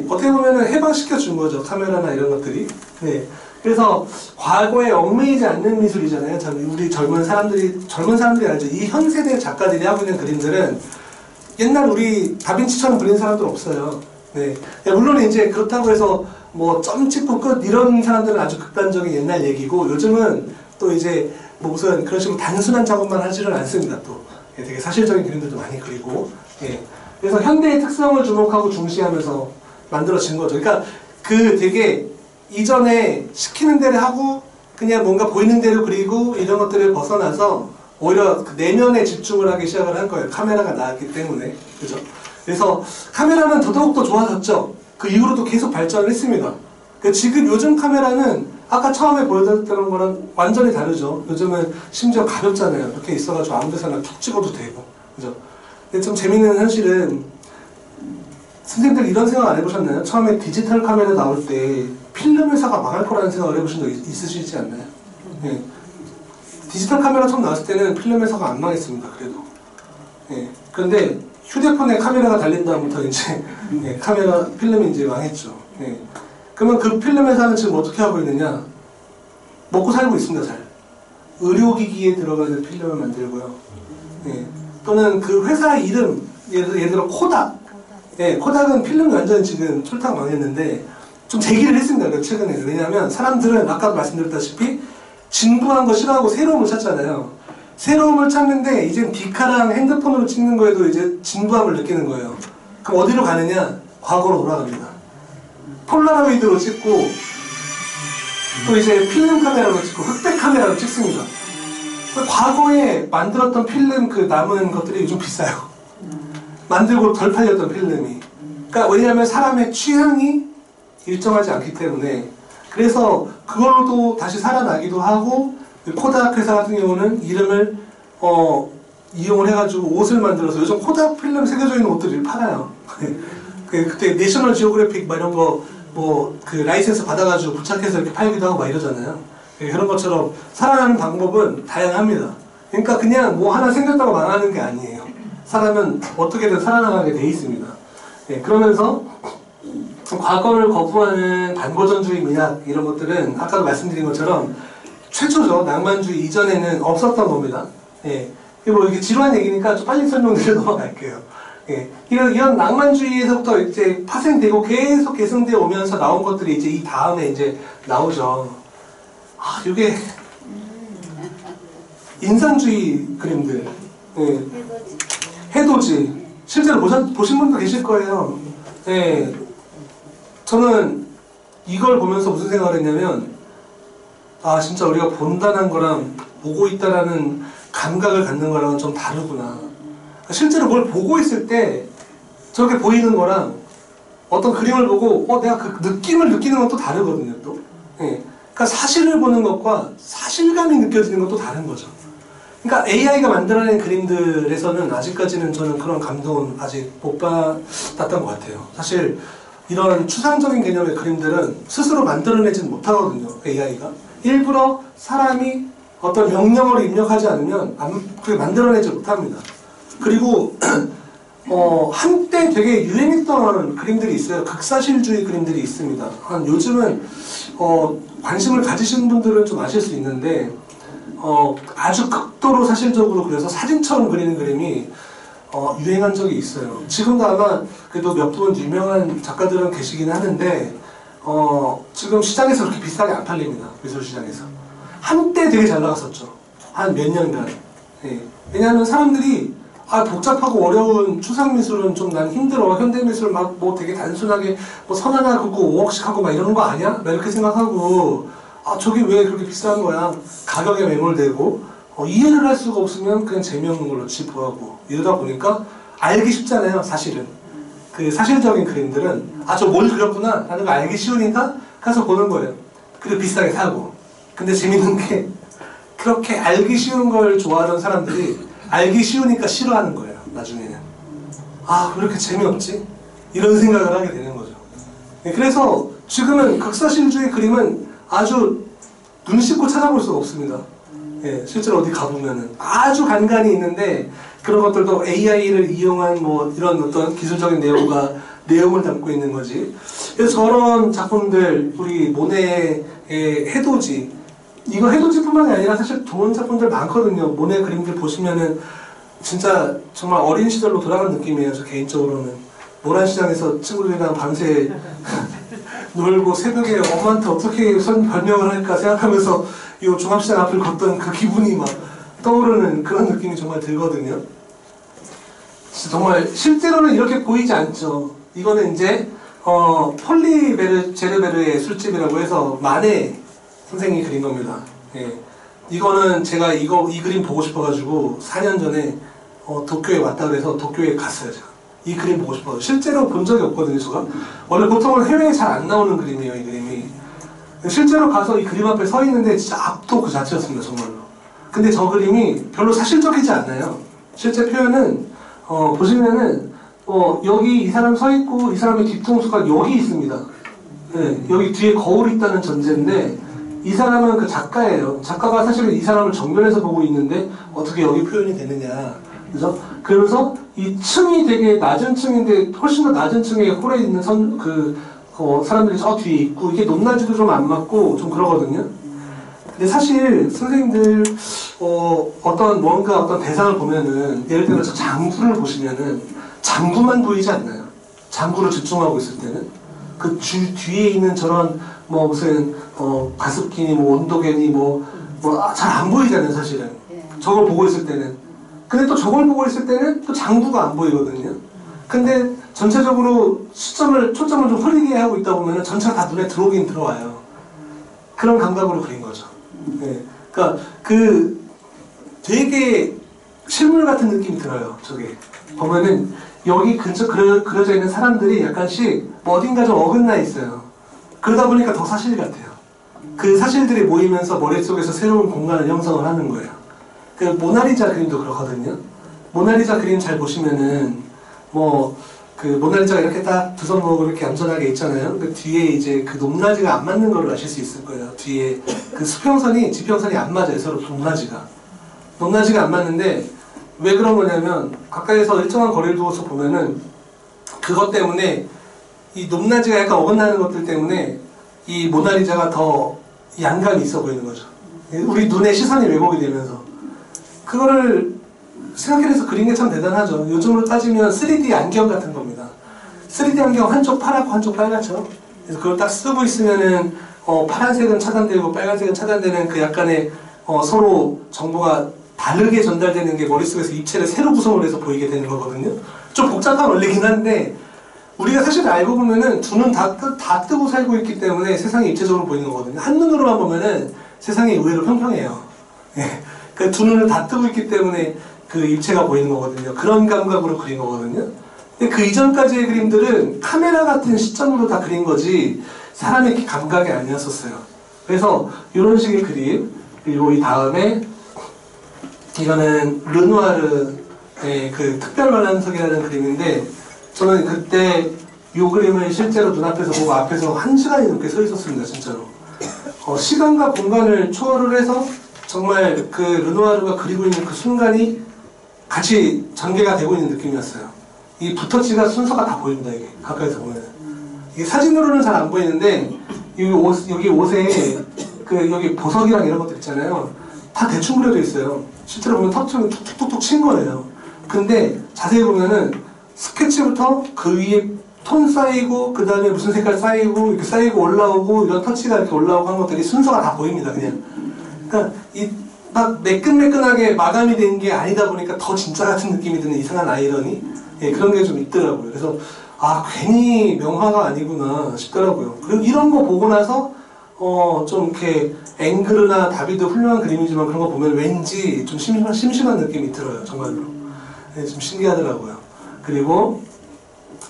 어떻게 보면은 해방시켜 준 거죠. 카메라나 이런 것들이. 네. 그래서 과거에 얽매이지 않는 미술이잖아요. 우리 젊은 사람들이 알죠. 이 현 세대 작가들이 하고 있는 그림들은 옛날 우리 다빈치처럼 그린 사람들 없어요. 네. 물론 이제 그렇다고 해서 뭐 점 찍고 끝 이런 사람들은 아주 극단적인 옛날 얘기고 요즘은 또 이제 뭐 무슨 그런 식으로 단순한 작업만 하지는 않습니다. 또 되게 사실적인 그림들도 많이 그리고 그래서 현대의 특성을 주목하고 중시하면서 만들어진 거죠. 그러니까 그 되게 이전에 시키는 대로 하고 그냥 뭔가 보이는 대로 그리고 이런 것들을 벗어나서 오히려 그 내면에 집중을 하기 시작을 한 거예요. 카메라가 나왔기 때문에. 그죠? 그래서 카메라는 더더욱 좋아졌죠. 그 이후로도 계속 발전을 했습니다. 지금 요즘 카메라는 아까 처음에 보여드렸던 거랑 완전히 다르죠. 요즘은 심지어 가볍잖아요. 이렇게 있어가지고 아무 데서나 툭 찍어도 되고. 그죠? 근데 좀 재밌는 현실은 선생님들 이런 생각 안 해보셨나요? 처음에 디지털 카메라 나올 때 필름 회사가 망할 거라는 생각을 해보신 적 있으시지 않나요? 네. 디지털 카메라 처음 나왔을 때는 필름 회사가 안 망했습니다. 그래도. 그런데 휴대폰에 카메라가 달린 다음부터 이제 필름이 이제 망했죠. 그러면 그 필름 회사는 지금 어떻게 하고 있느냐? 먹고 살고 있습니다. 잘. 의료기기에 들어가는 필름을 만들고요. 또는 그 회사 이름 예를 들어 코닥. 코닥은 필름이 완전히 지금 쫄딱 망했는데 좀 제기를 했습니다. 그래서 최근에. 왜냐하면 사람들은 아까도 말씀드렸다시피 진부한 거 싫어하고 새로움을 찾잖아요. 새로움을 찾는데 이제 디카랑 핸드폰으로 찍는 거에도 이제 진부함을 느끼는 거예요. 그럼 어디로 가느냐? 과거로 돌아갑니다. 폴라로이드로 찍고 또 이제 필름 카메라로 찍고 흑백 카메라로 찍습니다. 과거에 만들었던 필름 그 남은 것들이 요즘 비싸요. 만들고 덜 팔렸던 필름이. 그러니까 왜냐하면 사람의 취향이 일정하지 않기 때문에. 그래서 그걸로도 다시 살아나기도 하고, 코닥 회사 같은 경우는 이름을 이용을 해가지고 옷을 만들어서 요즘 코닥 필름 새겨져 있는 옷들을 팔아요. 그때 내셔널 지오그래픽 막 이런 거 뭐 그 라이센스 받아가지고 부착해서 이렇게 팔기도 하고 막 이러잖아요. 그런 것처럼 살아가는 방법은 다양합니다. 그러니까 그냥 뭐 하나 생겼다고 망하는 게 아니에요. 사람은 어떻게든 살아나가게 돼 있습니다. 그러면서 과거를 거부하는 반고전주의 미학 이런 것들은 아까도 말씀드린 것처럼 최초죠. 낭만주의 이전에는 없었던 겁니다. 뭐 이게 지루한 얘기니까 좀 빨리 설명드려 넘어갈게요. 이런 낭만주의에서부터 이제 파생되고 계속 계승되어 오면서 나온 것들이 이제 이 다음에 이제 나오죠. 이게 인상주의 그림들, 해돋이 실제로 보신 분도 계실 거예요. 저는 이걸 보면서 무슨 생각을 했냐면 진짜 우리가 본다는 거랑 보고 있다라는 감각을 갖는 거랑은 좀 다르구나. 실제로 뭘 보고 있을 때 저렇게 보이는 거랑 어떤 그림을 보고 내가 그 느낌을 느끼는 건 또 다르거든요. 또. 그러니까 사실을 보는 것과 사실감이 느껴지는 것도 다른 거죠. 그러니까 AI가 만들어낸 그림들에서는 아직까지는 저는 그런 감동은 아직 못 받았던 것 같아요. 사실 이런 추상적인 개념의 그림들은 스스로 만들어내지는 못하거든요. AI가. 일부러 사람이 어떤 명령어를 입력하지 않으면 그게 만들어내지 못합니다. 그리고 한때 되게 유행했던 그림들이 있어요. 극사실주의 그림들이 있습니다. 요즘은 관심을 가지시는 분들은 좀 아실 수 있는데 아주 극도로 사실적으로 그려서 사진처럼 그리는 그림이 유행한 적이 있어요. 지금도 아마 그래도 몇 분 유명한 작가들은 계시긴 하는데 지금 시장에서 그렇게 비싸게 안 팔립니다. 미술시장에서. 한때 되게 잘 나갔었죠. 한 몇 년간. 왜냐하면 사람들이 복잡하고 어려운 추상미술은 좀 난 힘들어. 현대미술 막 뭐 되게 단순하게 뭐 선 하나 긋고 5억씩 하고 막 이러는 거 아니야? 막 이렇게 생각하고 저게 왜 그렇게 비싼 거야? 가격에 매몰되고 이해를 할 수가 없으면 그냥 재미없는 걸로 치부하고 이러다 보니까 알기 쉽잖아요. 사실은. 그 사실적인 그림들은 저 뭘 그렸구나 라는 거 알기 쉬우니까 가서 보는 거예요. 그리고 비싸게 사고. 근데 재밌는 게 그렇게 알기 쉬운 걸 좋아하던 사람들이 알기 쉬우니까 싫어하는 거예요. 나중에는. 왜 이렇게 재미없지? 이런 생각을 하게 되는 거죠. 그래서 지금은 극사실주의 그림은 아주 눈 씻고 찾아볼 수가 없습니다. 실제로 어디 가보면은 아주 간간히 있는데 그런 것들도 AI를 이용한 뭐 이런 어떤 기술적인 내용을 담고 있는 거지. 그래서 저런 작품들, 우리 모네의 해돋이, 이거 해돋이뿐만이 아니라 사실 좋은 작품들 많거든요. 모네 그림들 보시면은 진짜 정말 어린 시절로 돌아간 느낌이에요. 저 개인적으로는. 모란시장에서 친구들이랑 밤새 놀고 새벽에 엄마한테 어떻게 별명을 할까 생각하면서 이 종합시장 앞을 걷던 그 기분이 막 떠오르는 그런 느낌이 정말 들거든요. 정말 실제로는 이렇게 보이지 않죠. 이거는 이제 폴리 제르베르의 술집이라고 해서 마네 선생님이 그린 겁니다. 이거는 제가 이 그림 보고 싶어가지고 4년 전에 도쿄에 왔다 그래서 도쿄에 갔어요. 제가 이 그림 보고 싶어서 실제로 본 적이 없거든요. 제가 원래 보통은 해외에 잘 안 나오는 그림이에요. 이 그림이 실제로 가서 이 그림 앞에 서 있는데 진짜 압도 그 자체였습니다. 정말로. 근데 저 그림이 별로 사실적이지 않아요. 실제 표현은 보시면은 여기 이 사람 서 있고 이 사람의 뒤통수가 여기 있습니다. 여기 뒤에 거울이 있다는 전제인데 이 사람은 그 작가예요. 작가가 사실은 이 사람을 정면에서 보고 있는데 어떻게 여기 표현이 되느냐. 그죠? 그래서 이 층이 되게 낮은 층인데 훨씬 더 낮은 층에 홀에 있는 사람들이 저 뒤에 있고 이게 높낮이도 좀 안 맞고 좀 그러거든요. 근데 사실 선생님들 어떤 대상을 보면은 예를 들어서 장구를 보시면은 장구만 보이지 않나요? 장구를 집중하고 있을 때는 그 뒤에 있는 저런 뭐 무슨 가습기니 뭐 온도계니 뭐 잘 안 보이잖아요 사실은. 저걸 보고 있을 때는. 근데 또 저걸 보고 있을 때는 또 장부가 안 보이거든요. 근데 전체적으로 초점을 좀 흐리게 하고 있다 보면 전체가 다 눈에 들어오긴 들어와요. 그런 감각으로 그린 거죠. 네. 그러니까 되게 실물 같은 느낌이 들어요. 저게 보면은 여기 근처 그려져 있는 사람들이 약간씩 어딘가 좀 어긋나 있어요. 그러다 보니까 더 사실 같아요. 그 사실들이 모이면서 머릿속에서 새로운 공간을 형성을 하는 거예요. 그 모나리자 그림도 그렇거든요. 모나리자 그림 잘 보시면은 그 모나리자가 이렇게 딱 두 손 모으고 이렇게 얌전하게 있잖아요. 그 뒤에 이제 그 높낮이가 안 맞는 걸 아실 수 있을 거예요. 뒤에 그 수평선이 지평선이 안 맞아요. 서로 높낮이가 안 맞는데 왜 그런 거냐면 가까이서 일정한 거리를 두고서 보면은 그것 때문에 이 높낮이가 약간 어긋나는 것들 때문에 이 모나리자가 더 양감이 있어 보이는 거죠. 우리 눈에 시선이 왜곡이 되면서 그거를 생각해내서 그린 게 참 대단하죠. 요즘으로 따지면 3D 안경 같은 겁니다. 3D 안경 한쪽 파랗고 한쪽 빨갛죠. 그래서 그걸 딱 쓰고 있으면은 파란색은 차단되고 빨간색은 차단되는 그 약간의 서로 정보가 다르게 전달되는 게 머릿속에서 입체를 새로 구성을 해서 보이게 되는 거거든요. 좀 복잡한 원리긴 한데 우리가 사실 알고 보면은 두 눈 다 뜨고 살고 있기 때문에 세상이 입체적으로 보이는 거거든요. 한눈으로만 보면은 세상이 의외로 평평해요. 그 두 눈을 다 뜨고 있기 때문에 그 입체가 보이는 거거든요. 그런 감각으로 그린 거거든요. 근데 그 이전까지의 그림들은 카메라 같은 시점으로 다 그린 거지 사람의 감각이 아니었었어요. 그래서 이런 식의 그림, 그리고 이 다음에 이거는 르누아르의 그 특별관람석이라는 그림인데 저는 그때 이 그림을 실제로 눈앞에서 보고 앞에서 1시간이 넘게 서 있었습니다. 진짜로. 시간과 공간을 초월을 해서 정말 그 르누아르가 그리고 있는 그 순간이 같이 전개가 되고 있는 느낌이었어요. 이 붓터치가 순서가 다 보입니다. 이게 가까이서 보면 이게 사진으로는 잘 안 보이는데 여기 옷에 여기 보석이랑 이런 것들 있잖아요. 다 대충 그려져 있어요. 실제로 보면 터치는 툭툭툭툭 친 거예요. 근데 자세히 보면은 스케치부터 그 위에 톤 쌓이고 그 다음에 무슨 색깔 쌓이고 이렇게 쌓이고 올라오고 이런 터치가 이렇게 올라오고 한 것들이 순서가 다 보입니다. 그냥. 그러니까 막 매끈매끈하게 마감이 된 게 아니다 보니까 더 진짜 같은 느낌이 드는 이상한 아이러니 그런 게 좀 있더라고요. 그래서 괜히 명화가 아니구나 싶더라고요. 그리고 이런 거 보고 나서 좀 이렇게 앵그르나 다비드 훌륭한 그림이지만 그런 거 보면 왠지 좀 심심한 느낌이 들어요. 정말로. 좀 신기하더라고요. 그리고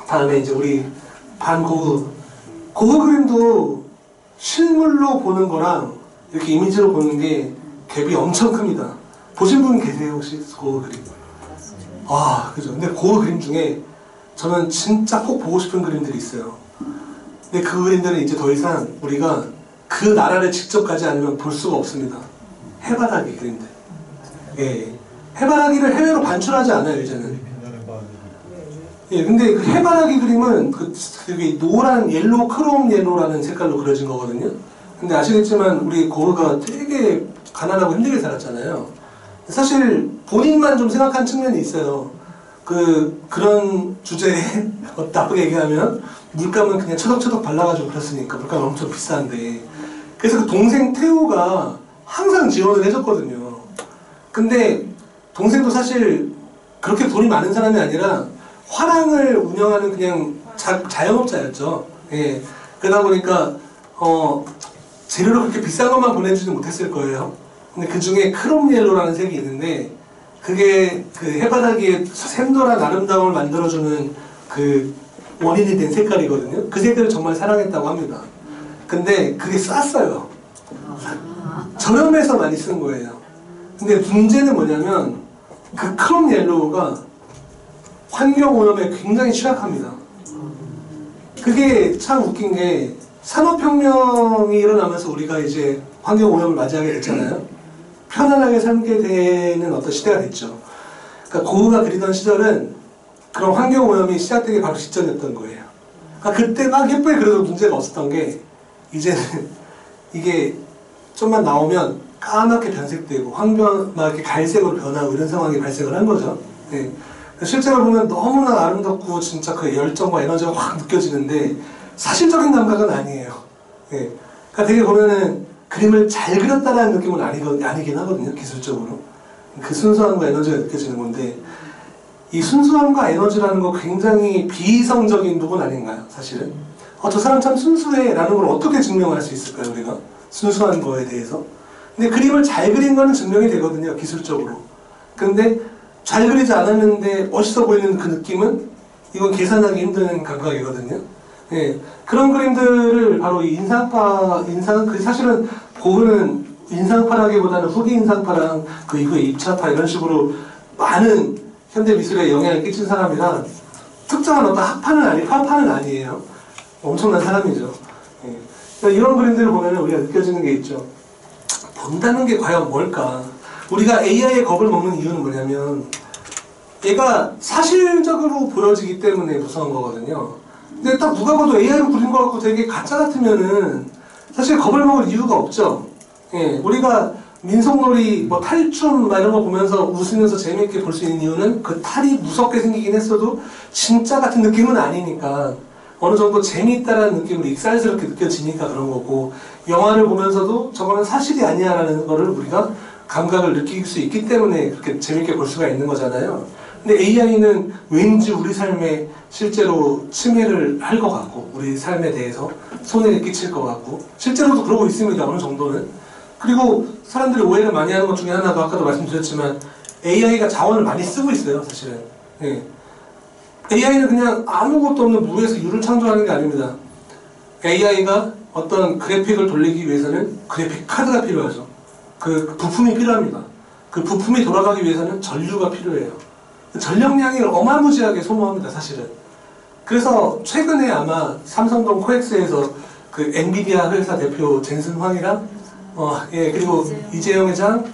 다음에 이제 우리 고흐 그림도 실물로 보는 거랑 이렇게 이미지로 보는 게 갭이 엄청 큽니다. 보신 분 계세요 혹시 고흐 그림? 그죠. 근데 고흐 그림 중에 저는 진짜 꼭 보고 싶은 그림들이 있어요. 근데 그 그림들은 이제 더 이상 우리가 그 나라를 직접 가지 않으면 볼 수가 없습니다. 해바라기 그림들. 해바라기를 해외로 반출하지 않아요 이제는. 근데 그 해바라기 그림은 그게 노란 옐로우 크롬 옐로우라는 색깔로 그려진 거거든요. 근데 아시겠지만 우리 고흐가 되게 가난하고 힘들게 살았잖아요. 사실 본인만 좀 생각한 측면이 있어요. 그런 주제에 나쁘게 얘기하면 물감은 그냥 처덕처덕 발라가지고 그렸으니까 물감은 엄청 비싼데 그래서 그 동생 태우가 항상 지원을 해줬거든요. 근데 동생도 사실 그렇게 돈이 많은 사람이 아니라 화랑을 운영하는 그냥 자영업자였죠. 그러다 보니까 재료를 그렇게 비싼 것만 보내주지 못했을 거예요. 근데 그 중에 크롬 옐로라는 색이 있는데 그게 그 해바라기의 샘노란 아름다움을 만들어주는 그 원인이 된 색깔이거든요. 그 색을 정말 사랑했다고 합니다. 근데 그게 쌌어요. 저렴해서 많이 쓴 거예요. 근데 문제는 뭐냐면 그 크롬 옐로우가 환경오염에 굉장히 취약합니다. 그게 참 웃긴 게 산업혁명이 일어나면서 우리가 이제 환경오염을 맞이하게 됐잖아요. 편안하게 살게 되는 어떤 시대가 됐죠. 그러니까 고흐가 그리던 시절은 그런 환경오염이 시작되기 바로 직전이었던 거예요. 그러니까 그때 막 예쁘게 그려도 문제가 없었던 게 이제는 이게 좀만 나오면 까맣게 변색되고 막 이렇게 갈색으로 변하고 이런 상황이 발생을 한 거죠. 실제로 보면 너무나 아름답고 진짜 그 열정과 에너지가 확 느껴지는데 사실적인 감각은 아니에요. 예. 그러니까 되게 보면은 그림을 잘 그렸다라는 느낌은 아니긴 하거든요, 기술적으로. 그 순수함과 에너지가 느껴지는 건데, 이 순수함과 에너지라는 거 굉장히 비이성적인 부분 아닌가요, 사실은? 저 사람 참 순수해 라는 걸 어떻게 증명할 수 있을까요, 우리가? 순수한 거에 대해서. 근데 그림을 잘 그린 거는 증명이 되거든요, 기술적으로. 근데 잘 그리지 않았는데 멋있어 보이는 그 느낌은 이건 계산하기 힘든 감각이거든요. 예, 그런 그림들을 바로 이 그 사실은 고흐는 인상파라기보다는 후기 인상파랑 그 이후의 입차파 이런 식으로 많은 현대 미술에 영향을 끼친 사람이라 특정한 어떤 파파는 아니에요. 엄청난 사람이죠. 예. 그러니까 이런 그림들을 보면 우리가 느껴지는 게 있죠. 본다는 게 과연 뭘까? 우리가 AI의 겁을 먹는 이유는 뭐냐면 얘가 사실적으로 보여지기 때문에 무서운 거거든요. 근데 딱 누가 봐도 AI로 그린 거 같고 되게 가짜 같으면은 사실 겁을 먹을 이유가 없죠. 예, 우리가 민속놀이, 뭐 탈춤 막 이런 거 보면서 웃으면서 재미있게 볼 수 있는 이유는 그 탈이 무섭게 생기긴 했어도 진짜 같은 느낌은 아니니까 어느 정도 재미있다라는 느낌으로 익살스럽게 느껴지니까 그런 거고, 영화를 보면서도 저거는 사실이 아니야라는 거를 우리가 감각을 느낄 수 있기 때문에 그렇게 재밌게 볼 수가 있는 거잖아요. 근데 AI는 왠지 우리 삶에 실제로 침해를 할 것 같고, 우리 삶에 대해서 손해를 끼칠 것 같고, 실제로도 그러고 있습니다, 어느 정도는. 그리고 사람들이 오해를 많이 하는 것 중에 하나가 아까도 말씀드렸지만 AI가 자원을 많이 쓰고 있어요, 사실은. 예. AI는 그냥 아무것도 없는 무에서 유를 창조하는 게 아닙니다. AI가 어떤 그래픽을 돌리기 위해서는 그래픽 카드가 필요하죠. 그 부품이 필요합니다. 그 부품이 돌아가기 위해서는 전류가 필요해요. 전력량이 어마무지하게 소모합니다, 사실은. 그래서 최근에 아마 삼성동 코엑스에서 그 엔비디아 회사 대표 젠슨 황이랑 예, 그리고 이재용 회장,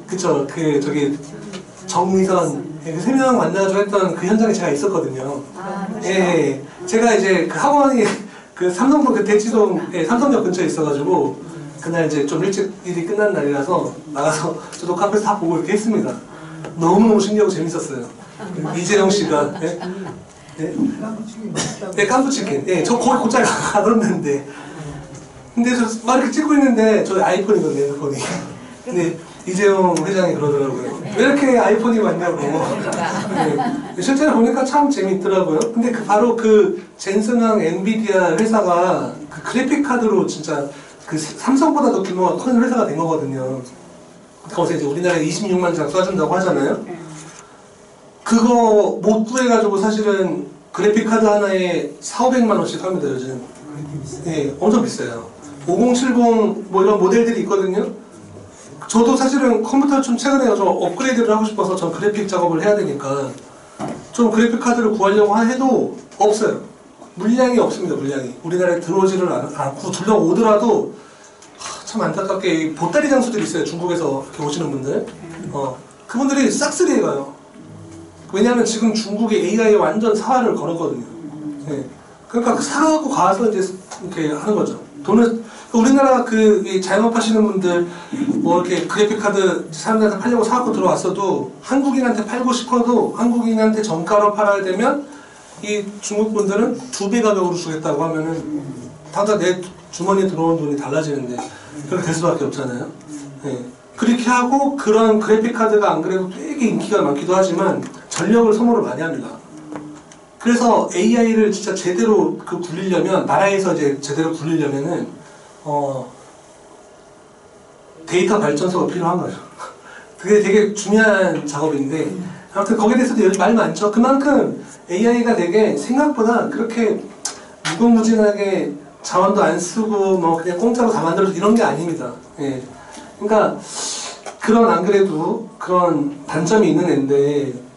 그쵸, 저기 정미선, 그 세 명 만나가지고 했던 그 현장에 제가 있었거든요. 예, 제가 이제 그 학원이 그 삼성동 그 대치동, 삼성역 근처에 있어가지고 그날 이제 좀 일찍 일이 끝난 날이라서 나가서 저도 카페에서 다 보고 이렇게 했습니다. 너무너무 신기하고 재밌었어요. 이재용 씨가, 깜부치킨. 예, 저 거기 곧잘 가던데. 근데 저 막 이렇게 찍고 있는데 저 아이폰이거든요, 핸드폰이. 근데 이재용 회장이 그러더라고요. 왜 이렇게 아이폰이 많냐고. 네. 실제로 보니까 참 재밌더라고요. 근데 바로 그 젠슨왕 엔비디아 회사가 그 그래픽 카드로 진짜 그 삼성보다도 규모가 큰 회사가 된 거거든요. 거기서 이제 우리나라에 26만 장 쏴준다고 하잖아요. 그거 못 구해가지고 사실은 그래픽 카드 하나에 4,500만 원씩 합니다, 요즘. 예, 엄청 비싸요. 5070 뭐 이런 모델들이 있거든요. 저도 사실은 컴퓨터를 좀 최근에 좀 업그레이드를 하고 싶어서 전 그래픽 작업을 해야 되니까 좀 그래픽 카드를 구하려고 해도 없어요. 물량이 없습니다, 물량이. 우리나라에 들어오지를 않고 들려오더라도 참 안타깝게 보따리 장수들이 있어요, 중국에서 이렇게 오시는 분들. 그분들이 싹쓸이에 가요. 왜냐하면 지금 중국이 AI에 완전 사활을 걸었거든요. 네. 그러니까 사갖고 가서 이제 이렇게 하는 거죠. 돈을, 우리나라 그 자영업 하시는 분들 뭐 이렇게 그래픽 카드 사람들한테 팔려고 사갖고 들어왔어도 한국인한테 팔고 싶어도 한국인한테 정가로 팔아야 되면 이 중국 분들은 2배 가격으로 주겠다고 하면은 당장 내 주머니에 들어온 돈이 달라지는데 그렇게 될 수밖에 없잖아요. 네. 그렇게 하고 그런 그래픽 카드가 안 그래도 되게 인기가 많기도 하지만 전력을 소모를 많이 합니다. 그래서 AI를 진짜 제대로 굴리려면, 나라에서 이제 제대로 굴리려면은, 데이터 발전소가 필요한 거죠. 그게 되게 중요한 작업인데, 아무튼 거기에 대해서도 요즘 말 많죠. 그만큼 AI가 되게 생각보다 그렇게 무궁무진하게 자원도 안 쓰고, 뭐 그냥 공짜로 다 만들어서 이런 게 아닙니다. 예. 그러니까, 안 그래도 그런 단점이 있는 앤데,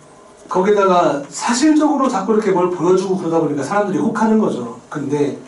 거기다가 사실적으로 자꾸 이렇게 뭘 보여주고 그러다 보니까 사람들이 혹하는 거죠. 근데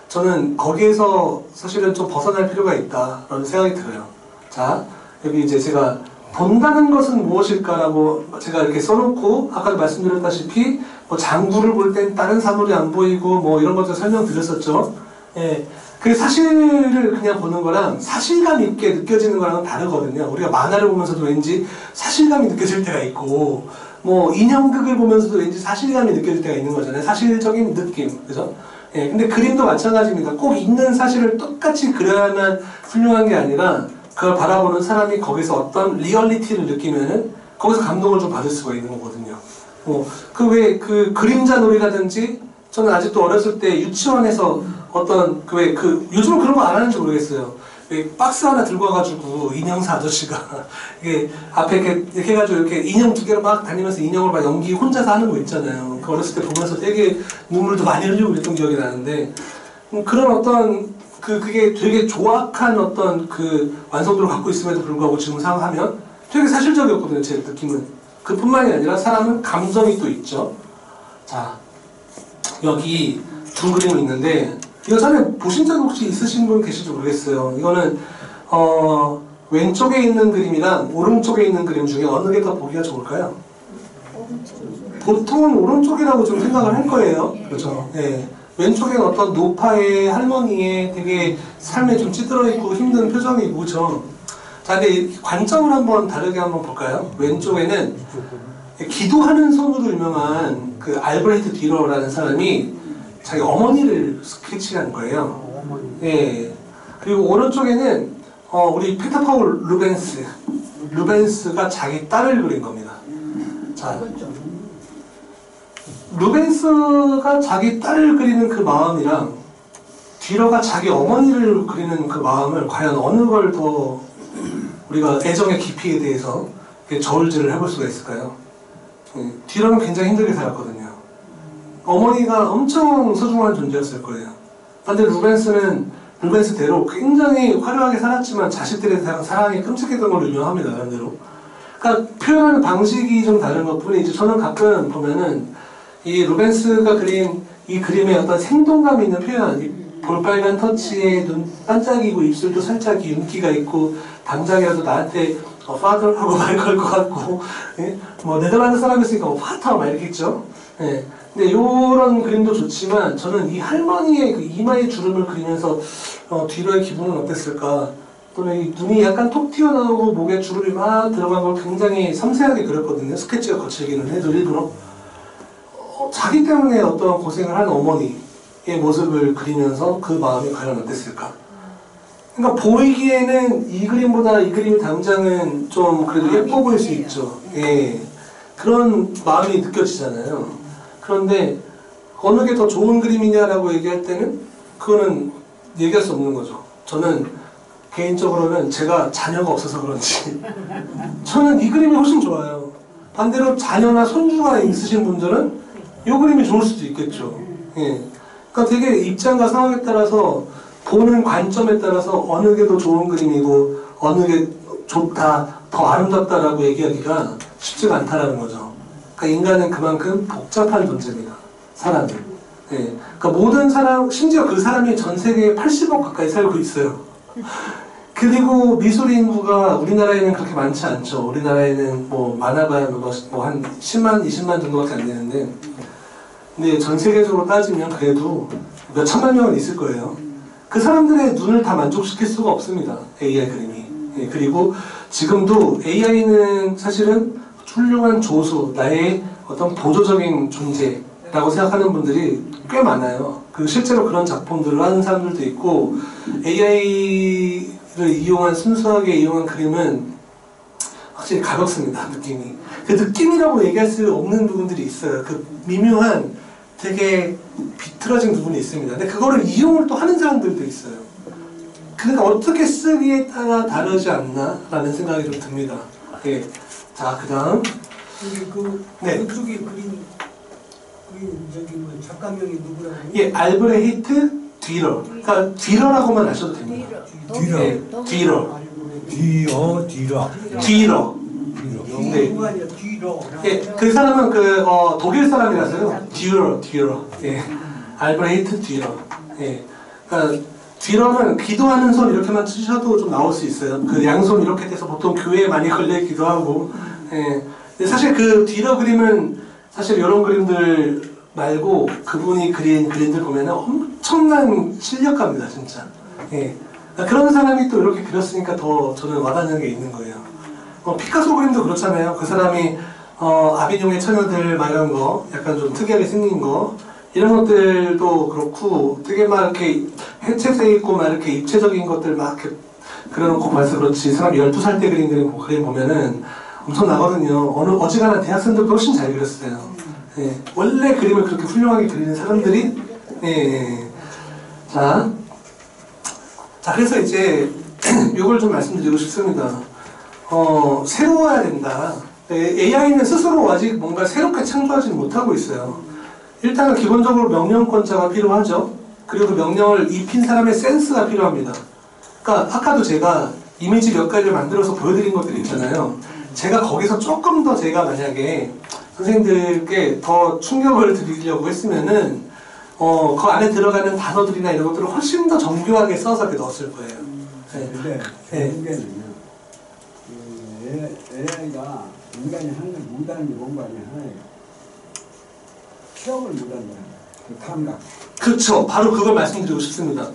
저는 거기에서 사실은 좀 벗어날 필요가 있다라는 생각이 들어요. 자, 여기 이제 제가 본다는 것은 무엇일까라고 제가 이렇게 써놓고 아까도 말씀드렸다시피 뭐 장구를 볼 땐 다른 사물이 안 보이고 뭐 이런 것들 설명드렸었죠. 예. 그 사실을 그냥 보는 거랑 사실감 있게 느껴지는 거랑은 다르거든요. 우리가 만화를 보면서도 왠지 사실감이 느껴질 때가 있고, 뭐 인형극을 보면서도 왠지 사실감이 느껴질 때가 있는 거잖아요. 사실적인 느낌, 그죠? 예, 근데 그림도 마찬가지입니다. 꼭 있는 사실을 똑같이 그려야만 훌륭한 게 아니라 그걸 바라보는 사람이 거기서 어떤 리얼리티를 느끼면은 거기서 감동을 좀 받을 수가 있는 거거든요. 그 왜 그 그림자 놀이라든지 저는 아직도 어렸을 때 유치원에서 어떤 요즘은 그런 거 안 하는지 모르겠어요. 왜 박스 하나 들고 와가지고 인형사 아저씨가 이게 앞에 이렇게 해가지고 이렇게 인형 두 개로 막 다니면서 인형을 막 연기 혼자서 하는 거 있잖아요. 그 어렸을 때 보면서 되게 눈물도 많이 흘리고 그랬던 기억이 나는데 그런 어떤 그게 되게 조악한 어떤 그 완성도를 갖고 있음에도 불구하고 지금 생각하면 되게 사실적이었거든요. 제 느낌은. 그뿐만이 아니라 사람은 감정이 또 있죠. 자, 여기 두 그림이 있는데 이거 전에 보신 적 혹시 있으신 분 계실지 모르겠어요. 이거는 왼쪽에 있는 그림이랑 오른쪽에 있는 그림 중에 어느 게 더 보기가 좋을까요? 보통은 오른쪽이라고 좀 생각을 할 거예요. 그렇죠. 네. 왼쪽에는 어떤 노파의 할머니의 되게 삶에 좀 찌들어 있고 힘든 표정이고, 그렇죠. 자, 근데 관점을 한번 다르게 한번 볼까요? 왼쪽에는 기도하는 손으로 유명한 그 알브레히트 뒤러라는 사람이 자기 어머니를 스케치한 거예요. 예. 그리고 오른쪽에는 우리 피터 파울 루벤스가 자기 딸을 그린 겁니다. 자, 루벤스가 자기 딸을 그리는 그 마음이랑 뒤러가 자기 어머니를 그리는 그 마음을 과연 어느 걸 더 우리가 애정의 깊이에 대해서 저울질을 해볼 수가 있을까요? 뒤러는 굉장히 힘들게 살았거든요. 어머니가 엄청 소중한 존재였을 거예요. 근데 루벤스는 루벤스대로 굉장히 화려하게 살았지만 자식들에 대한 사랑이 끔찍했던 걸로 유명합니다. 나름대로. 그러니까 표현하는 방식이 좀 다른 것 뿐이지, 저는 가끔 보면은 이 루벤스가 그린 이 그림의 어떤 생동감 있는 표현, 이 볼빨간 터치에 눈 반짝이고 입술도 살짝 윤기가 있고 당장이라도 나한테 father 하고 말 걸 것 같고, 예? 뭐 네덜란드 사람이었으니까 뭐 파터 막 이렇게 있죠. 예. 근데 이런 그림도 좋지만 저는 이 할머니의 그 이마의 주름을 그리면서 뒤로의 기분은 어땠을까, 또는 이 눈이 약간 톡 튀어나오고 목에 주름이 막 들어간 걸 굉장히 섬세하게 그렸거든요. 스케치가 거칠기는 해도 일부러. 자기 때문에 어떤 고생을 한 어머니의 모습을 그리면서 그 마음이 과연 어땠을까. 그러니까 보이기에는 이 그림보다 이 그림이 당장은 좀 그래도 예뻐 보일 수 있죠. 예. 그런 마음이 느껴지잖아요. 그런데 어느 게 더 좋은 그림이냐라고 얘기할 때는 그거는 얘기할 수 없는 거죠. 저는 개인적으로는 제가 자녀가 없어서 그런지 저는 이 그림이 훨씬 좋아요. 반대로 자녀나 손주가 있으신 분들은 이 그림이 좋을 수도 있겠죠. 예. 그러니까 되게 입장과 상황에 따라서 보는 관점에 따라서 어느 게 더 좋은 그림이고 어느 게 좋다, 더 아름답다라고 얘기하기가 쉽지가 않다라는 거죠. 그러니까 인간은 그만큼 복잡한 존재입니다. 사람은. 예. 그러니까 모든 사람, 심지어 그 사람이 전 세계에 80억 가까이 살고 있어요. 그리고 미소리 인구가 우리나라에는 그렇게 많지 않죠. 우리나라에는 뭐 많아봐야 뭐 한 10만, 20만 정도밖에 안 되는데, 근데 전 세계적으로 따지면 그래도 몇 천만 명은 있을 거예요. 그 사람들의 눈을 다 만족시킬 수가 없습니다. AI 그림이. 예, 그리고 지금도 AI는 사실은 훌륭한 조수, 나의 어떤 보조적인 존재라고 생각하는 분들이 꽤 많아요. 그 실제로 그런 작품들을 하는 사람들도 있고, AI를 이용한, 순수하게 이용한 그림은 확실히 가볍습니다. 느낌이. 그 느낌이라고 얘기할 수 없는 부분들이 있어요. 그 미묘한 되게 비틀어진 부분이 있습니다. 근데 그거를 이용을 또 하는 사람들도 있어요. 그러니까 어떻게 쓰기에 따라 다르지 않나 라는 생각이 좀 듭니다. 예. 자, 그 다음. 네. 그쪽에 그림 저기 뭐 작가명이 누구라고? 예, 알브레히트 뒤러. 그러니까 뒤러라고만 아셔도 됩니다. 뒤러. 예, 뒤러. 뒤러. 네. 예, 그 사람은 독일 사람이라서요. 뒤러. 예. 알브레히트 뒤러. 예. 그러니까 뒤러는 기도하는 손 이렇게만 치셔도 좀 나올 수 있어요. 그 양손 이렇게 돼서 보통 교회에 많이 걸려있기도 하고. 예. 근데 사실 그 뒤러 그림은 사실 이런 그림들 말고 그분이 그린 그림들 보면은 엄청난 실력가입니다, 진짜. 예. 그러니까 그런 사람이 또 이렇게 그렸으니까 더 저는 와닿는 게 있는 거예요. 피카소 그림도 그렇잖아요. 그 사람이 아비뇽의 처녀들 막 이런 거 약간 좀 특이하게 생긴 거 이런 것들도 그렇고 되게 막 이렇게 해체돼 있고 막 이렇게 입체적인 것들 막 이렇게 그려놓고 봐서 그렇지 사람 12살 때 그림 보면은 엄청 나거든요. 어지간한 대학생들도 훨씬 잘 그렸어요. 예, 원래 그림을 그렇게 훌륭하게 그리는 사람들이 자 그래서 이제 이걸 좀 말씀드리고 싶습니다. 새로워야 된다. AI는 스스로 아직 뭔가 새롭게 창조하지는 못하고 있어요. 일단은 기본적으로 명령권자가 필요하죠. 그리고 그 명령을 입힌 사람의 센스가 필요합니다. 그러니까 아까도 제가 이미지 몇 가지를 만들어서 보여드린 것들이 있잖아요. 제가 거기서 조금 더 제가 만약에 선생님들께 더 충격을 드리려고 했으면은 그 안에 들어가는 단어들이나 이런 것들을 훨씬 더 정교하게 써서 이렇게 넣었을 거예요. 근데 문제는요. AI가 인간이 하는 걸 못하는 게 뭔가 아니야. 취업을 못한다. 그 감각. 그렇죠. 바로 그걸 말씀드리고 싶습니다.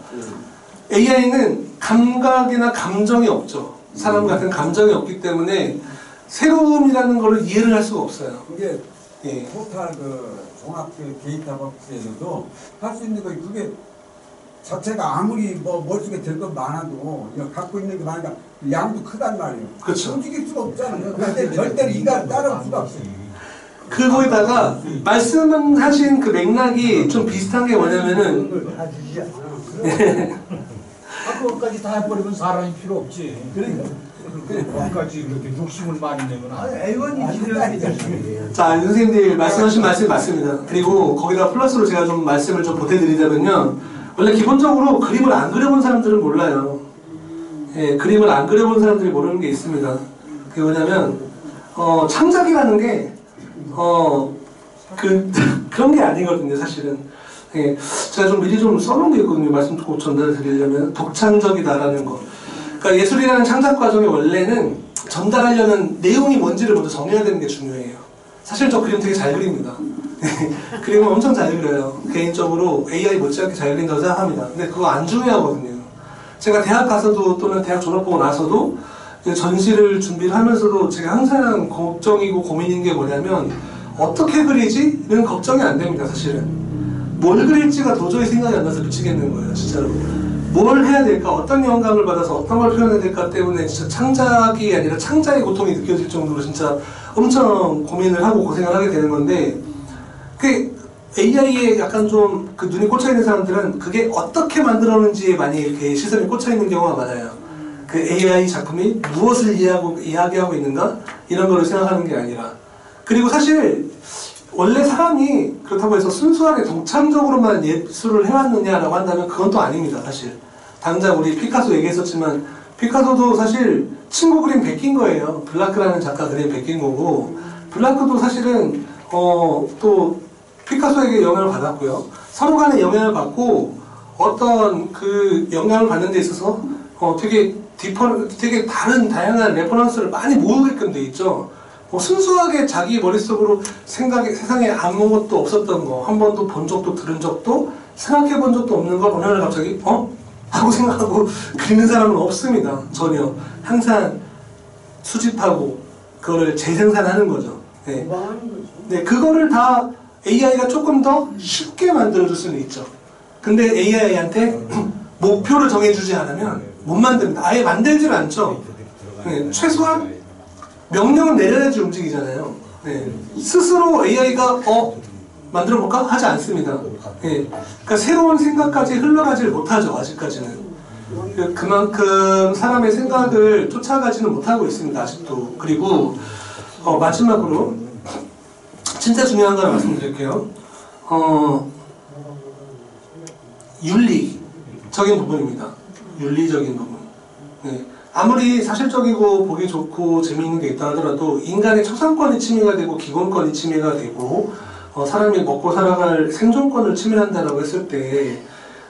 AI는 감각이나 감정이 없죠. 사람 같은 감정이 없기 때문에 새로움이라는 걸 이해를 할 수가 없어요. 그게 예. 토탈 그 종합 데이터 박스에서도 할 수 있는 거 그게 자체가 아무리 뭐 머릿속에 들 것 많아도 갖고 있는 게 많으니까 양도 크단 말이에요. 그렇죠. 움직일 수가 없잖아요. 근데 절대로 인간 따라올 수가 없어요. 그거에다가 말씀하신 그 맥락이 좀 비슷한 게 뭐냐면은 그것까지 다 해버리면 사람이 필요 없지. 그러니까. 그것까지 그렇게 욕심을 많이 내면 안 돼. 애원이 지금 자, 선생님들 말씀하신 말씀이 맞습니다. 그리고 거기다 플러스로 제가 좀 말씀을 좀 보태드리자면요. 원래 기본적으로 그림을 안 그려본 사람들은 몰라요. 예, 그림을 안 그려본 사람들이 모르는 게 있습니다. 그게 뭐냐면 창작이라는 게 그런 게 아니거든요, 사실은. 예, 제가 좀 미리 좀 써놓은 게 있거든요. 말씀 꼭 전달드리려면 독창적이다라는 거. 그러니까 예술이라는 창작 과정의 원래는 전달하려는 내용이 뭔지를 먼저 정해야 되는 게 중요해요. 사실 저 그림 되게 잘 그립니다. 그림을 엄청 잘 그려요. 개인적으로 AI 못지않게 잘 그린다고 생각합니다. 근데 그거 안 중요하거든요. 제가 대학 가서도 또는 대학 졸업하고 나서도 전시를 준비를 하면서도 제가 항상 걱정이고 고민인 게 뭐냐면 어떻게 그리지? 이런 걱정이 안 됩니다, 사실은. 뭘 그릴지가 도저히 생각이 안 나서 미치겠는 거예요, 진짜로. 뭘 해야 될까? 어떤 영감을 받아서 어떤 걸 표현해야 될까 때문에 진짜 창작이 아니라 창작의 고통이 느껴질 정도로 진짜 엄청 고민을 하고 고생을 하게 되는 건데 그 AI에 약간 좀 그 눈이 꽂혀있는 사람들은 그게 어떻게 만들었는지에 많이 이렇게 시선이 꽂혀있는 경우가 많아요. 그 AI 작품이 무엇을 이야기하고 있는가? 이런 거를 생각하는 게 아니라 그리고 사실 원래 사람이 그렇다고 해서 순수하게 독창적으로만 예술을 해왔느냐라고 한다면 그건 또 아닙니다, 사실. 당장 우리 피카소 얘기했었지만 피카소도 사실 친구 그림 베낀 거예요. 블라크라는 작가 그림 베낀 거고 블라크도 사실은 또 피카소에게 영향을 받았고요. 서로 간에 영향을 받고 어떤 그 영향을 받는 데 있어서 되게 다른 다양한 레퍼런스를 많이 모으게끔 돼 있죠. 순수하게 자기 머릿속으로 세상에 아무것도 없었던 거, 한 번도 본 적도 들은 적도 생각해 본 적도 없는 걸 어느 날 갑자기 하고 생각하고 그리는 사람은 없습니다. 전혀. 항상 수집하고 그거를 재생산하는 거죠. 네. 네, 그거를 다 AI가 조금 더 쉽게 만들어줄 수는 있죠. 근데 AI한테 목표를 정해주지 않으면 못 만듭니다. 아예 만들질 않죠. 네, 최소한 명령을 내려야지 움직이잖아요. 네. 스스로 AI가 만들어볼까? 하지 않습니다. 네. 그러니까 새로운 생각까지 흘러가질 못하죠. 아직까지는. 그만큼 사람의 생각을 쫓아가지는 못하고 있습니다. 아직도. 그리고 마지막으로 진짜 중요한 걸 말씀드릴게요. 윤리적인 부분입니다. 윤리적인 부분. 네. 아무리 사실적이고 보기 좋고 재미있는 게 있다 하더라도 인간의 초상권이 침해가 되고 기본권이 침해가 되고 사람이 먹고 살아갈 생존권을 침해한다라고 했을 때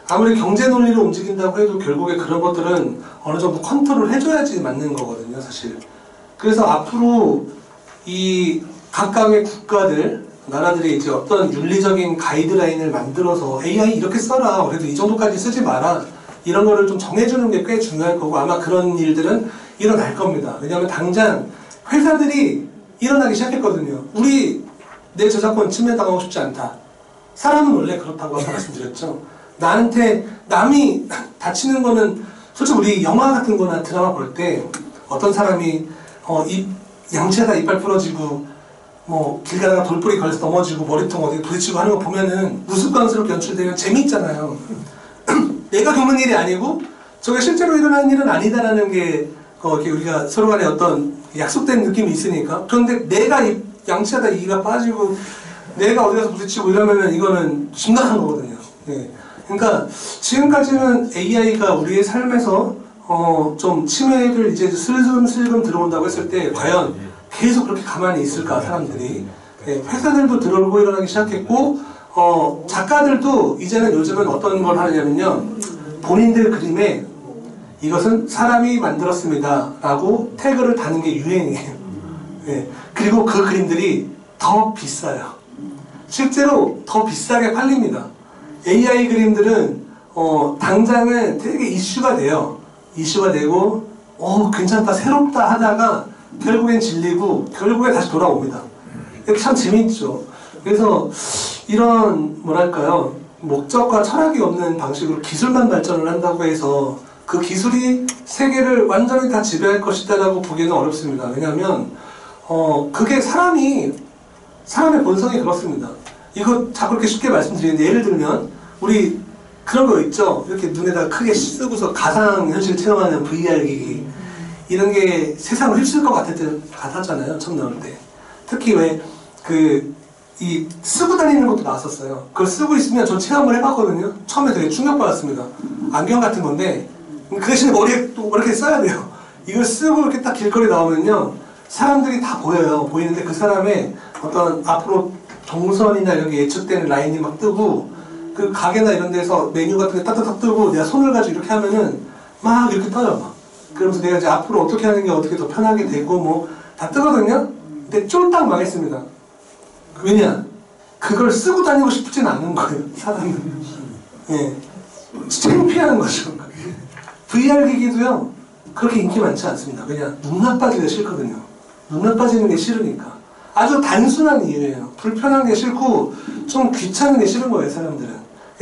아무리 경제 논리로 움직인다고 해도 결국에 그런 것들은 어느 정도 컨트롤 해줘야지 맞는 거거든요, 사실. 그래서 앞으로 이 각각의 국가들, 나라들이 이제 어떤 윤리적인 가이드라인을 만들어서 AI 이렇게 써라, 그래도 이 정도까지 쓰지 마라, 이런 거를 좀 정해주는 게 꽤 중요할 거고 아마 그런 일들은 일어날 겁니다. 왜냐하면 당장 회사들이 일어나기 시작했거든요. 우리 내 저작권 침해당하고 싶지 않다. 사람은 원래 그렇다고 아까 말씀드렸죠. 나한테 남이 다치는 거는 솔직히 우리 영화 같은 거나 드라마 볼 때 어떤 사람이 양치하다 이빨 부러지고 뭐 길 가다가 돌뿌리 걸려서 넘어지고 머리통 어디 부딪히고 하는 거 보면은 우스꽝스럽게 연출되면 재미있잖아요. 내가 겪는 일이 아니고 저게 실제로 일어나는 일은 아니다라는 게 이렇게 우리가 서로 간에 어떤 약속된 느낌이 있으니까. 그런데 내가 양치하다 이가 빠지고 내가 어디 가서 부딪히고 이러면은 이거는 심각한 거거든요. 예. 그러니까 지금까지는 AI가 우리의 삶에서 좀 침해를 이제 슬금슬금 들어온다고 했을 때 과연 계속 그렇게 가만히 있을까 사람들이. 예. 회사들도 들어오고 일어나기 시작했고 작가들도 이제는 요즘은 어떤 걸 하냐면요, 본인들 그림에 이것은 사람이 만들었습니다 라고 태그를 다는 게 유행이에요. 예. 그리고 그 그림들이 더 비싸요. 실제로 더 비싸게 팔립니다. AI 그림들은 당장은 되게 이슈가 돼요. 이슈가 되고 괜찮다 새롭다 하다가 결국엔 질리고 결국에 다시 돌아옵니다. 참 재미있죠. 그래서 이런 뭐랄까요, 목적과 철학이 없는 방식으로 기술만 발전을 한다고 해서 그 기술이 세계를 완전히 다 지배할 것이다 라고 보기에는 어렵습니다. 왜냐하면 그게 사람의 본성이 그렇습니다. 이거 자꾸 이렇게 쉽게 말씀드리는데, 예를 들면 우리 그런 거 있죠. 이렇게 눈에다 크게 쓰고서 가상현실 체험하는 VR 기기, 이런 게 세상을 휩쓸 것 같았잖아요, 처음 나올 때. 특히 왜 이 쓰고 다니는 것도 나왔었어요. 그걸 쓰고 있으면 전 체험을 해봤거든요. 처음에 되게 충격받았습니다. 안경 같은 건데 그 대신에 머리에 또 이렇게 써야 돼요. 이걸 쓰고 이렇게 딱 길거리 나오면요, 사람들이 다 보여요. 보이는데 그 사람의 어떤 앞으로 동선이나 이런 게 예측되는 라인이 막 뜨고, 그 가게나 이런 데서 메뉴 같은 게 딱딱딱 뜨고 내가 손을 가지고 이렇게 하면은 막 이렇게 떠요. 막. 그러면서 내가 이제 앞으로 어떻게 하는 게 어떻게 더 편하게 되고 뭐 다 뜨거든요. 근데 쫄딱 망했습니다. 왜냐? 그걸 쓰고 다니고 싶지는 않은 거예요, 사람은. 예. 창피하는 거죠. VR 기기도요, 그렇게 인기 많지 않습니다. 왜냐? 눈 나빠지기가 싫거든요. 눈 나빠지는 게 싫으니까. 아주 단순한 이유예요. 불편한 게 싫고 좀 귀찮은 게 싫은 거예요, 사람들은.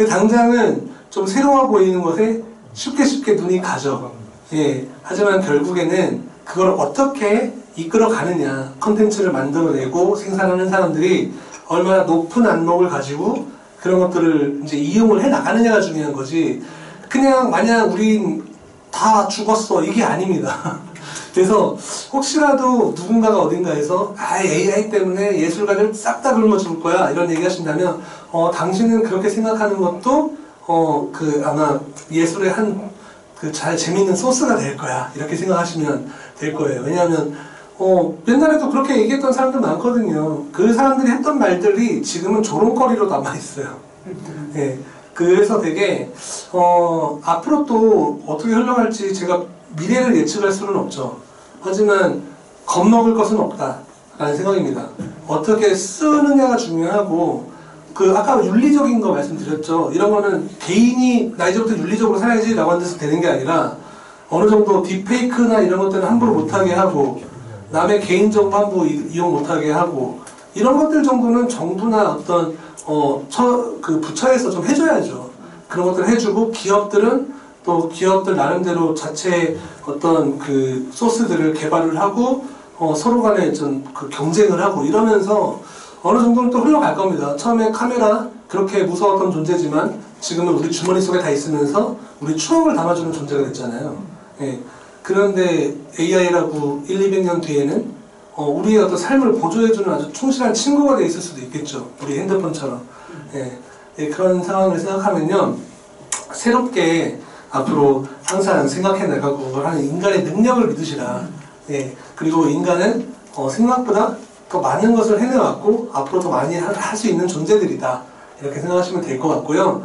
당장은 좀 새로워 보이는 것에 쉽게 눈이 가죠. 예. 하지만 결국에는 그걸 어떻게 이끌어 가느냐, 컨텐츠를 만들어내고 생산하는 사람들이 얼마나 높은 안목을 가지고 그런 것들을 이제 이용을 해 나가느냐가 중요한 거지, 그냥 마냥 우린 다 죽었어 이게 아닙니다. 그래서 혹시라도 누군가가 어딘가에서 AI 때문에 예술가를 싹 다 굶어 죽을 거야 이런 얘기 하신다면 당신은 그렇게 생각하는 것도 아마 예술의 한 잘 재밌는 소스가 될 거야 이렇게 생각하시면 될 거예요. 왜냐하면 옛날에도 그렇게 얘기했던 사람들 많거든요. 그 사람들이 했던 말들이 지금은 조롱거리로 남아있어요. 예. 그래서 되게 앞으로 또 어떻게 흘러갈지 제가 미래를 예측할 수는 없죠. 하지만 겁먹을 것은 없다 라는 생각입니다. 어떻게 쓰느냐가 중요하고, 아까 윤리적인 거 말씀드렸죠. 이런 거는 개인이 나 이제부터 윤리적으로 살아야지 라고 한 데서 되는 게 아니라 어느 정도 딥페이크나 이런 것들은 함부로 못하게 하고, 남의 개인정보 함부로 이용 못하게 하고, 이런 것들 정도는 정부나 어떤 부처에서 좀 해줘야죠. 그런 것들을 해주고, 기업들은 또 기업들 나름대로 자체 어떤 소스들을 개발을 하고 서로 간에 좀 경쟁을 하고 이러면서 어느 정도는 또 흘러갈 겁니다. 처음에 카메라 그렇게 무서웠던 존재지만 지금은 우리 주머니 속에 다 있으면서 우리 추억을 담아주는 존재가 됐잖아요. 예. 그런데 AI라고 200년 뒤에는 우리의 어떤 삶을 보조해주는 아주 충실한 친구가 돼 있을 수도 있겠죠. 우리 핸드폰처럼. 예. 예, 그런 상황을 생각하면요, 새롭게 앞으로 항상 생각해 나가고 하는 인간의 능력을 믿으시라. 예. 그리고 인간은 생각보다 더 많은 것을 해내왔고 앞으로 더 많이 할 수 있는 존재들이다. 이렇게 생각하시면 될 것 같고요.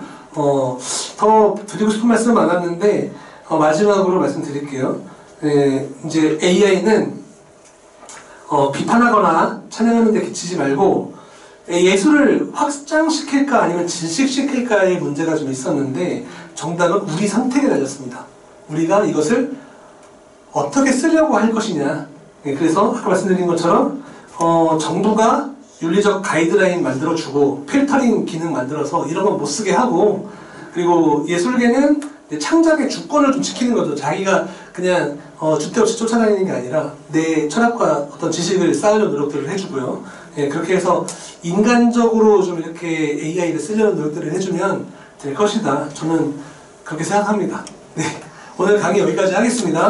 더 드리고 싶은 말씀은 많았는데 마지막으로 말씀드릴게요. 예, 이제 AI는 비판하거나 찬양하는 데 그치지 말고 예술을 확장시킬까 아니면 질식시킬까의 문제가 좀 있었는데 정답은 우리 선택에 달렸습니다. 우리가 이것을 어떻게 쓰려고 할 것이냐. 예, 그래서 아까 말씀드린 것처럼 정부가 윤리적 가이드라인 만들어주고 필터링 기능 만들어서 이런 건 못 쓰게 하고, 그리고 예술계는 창작의 주권을 좀 지키는 거죠. 자기가 그냥 주태 없이 쫓아다니는 게 아니라 내 철학과 어떤 지식을 쌓으려는 노력들을 해주고요. 예, 그렇게 해서 인간적으로 좀 이렇게 AI를 쓰려는 노력들을 해주면 될 것이다. 저는 그렇게 생각합니다. 네, 오늘 강의 여기까지 하겠습니다.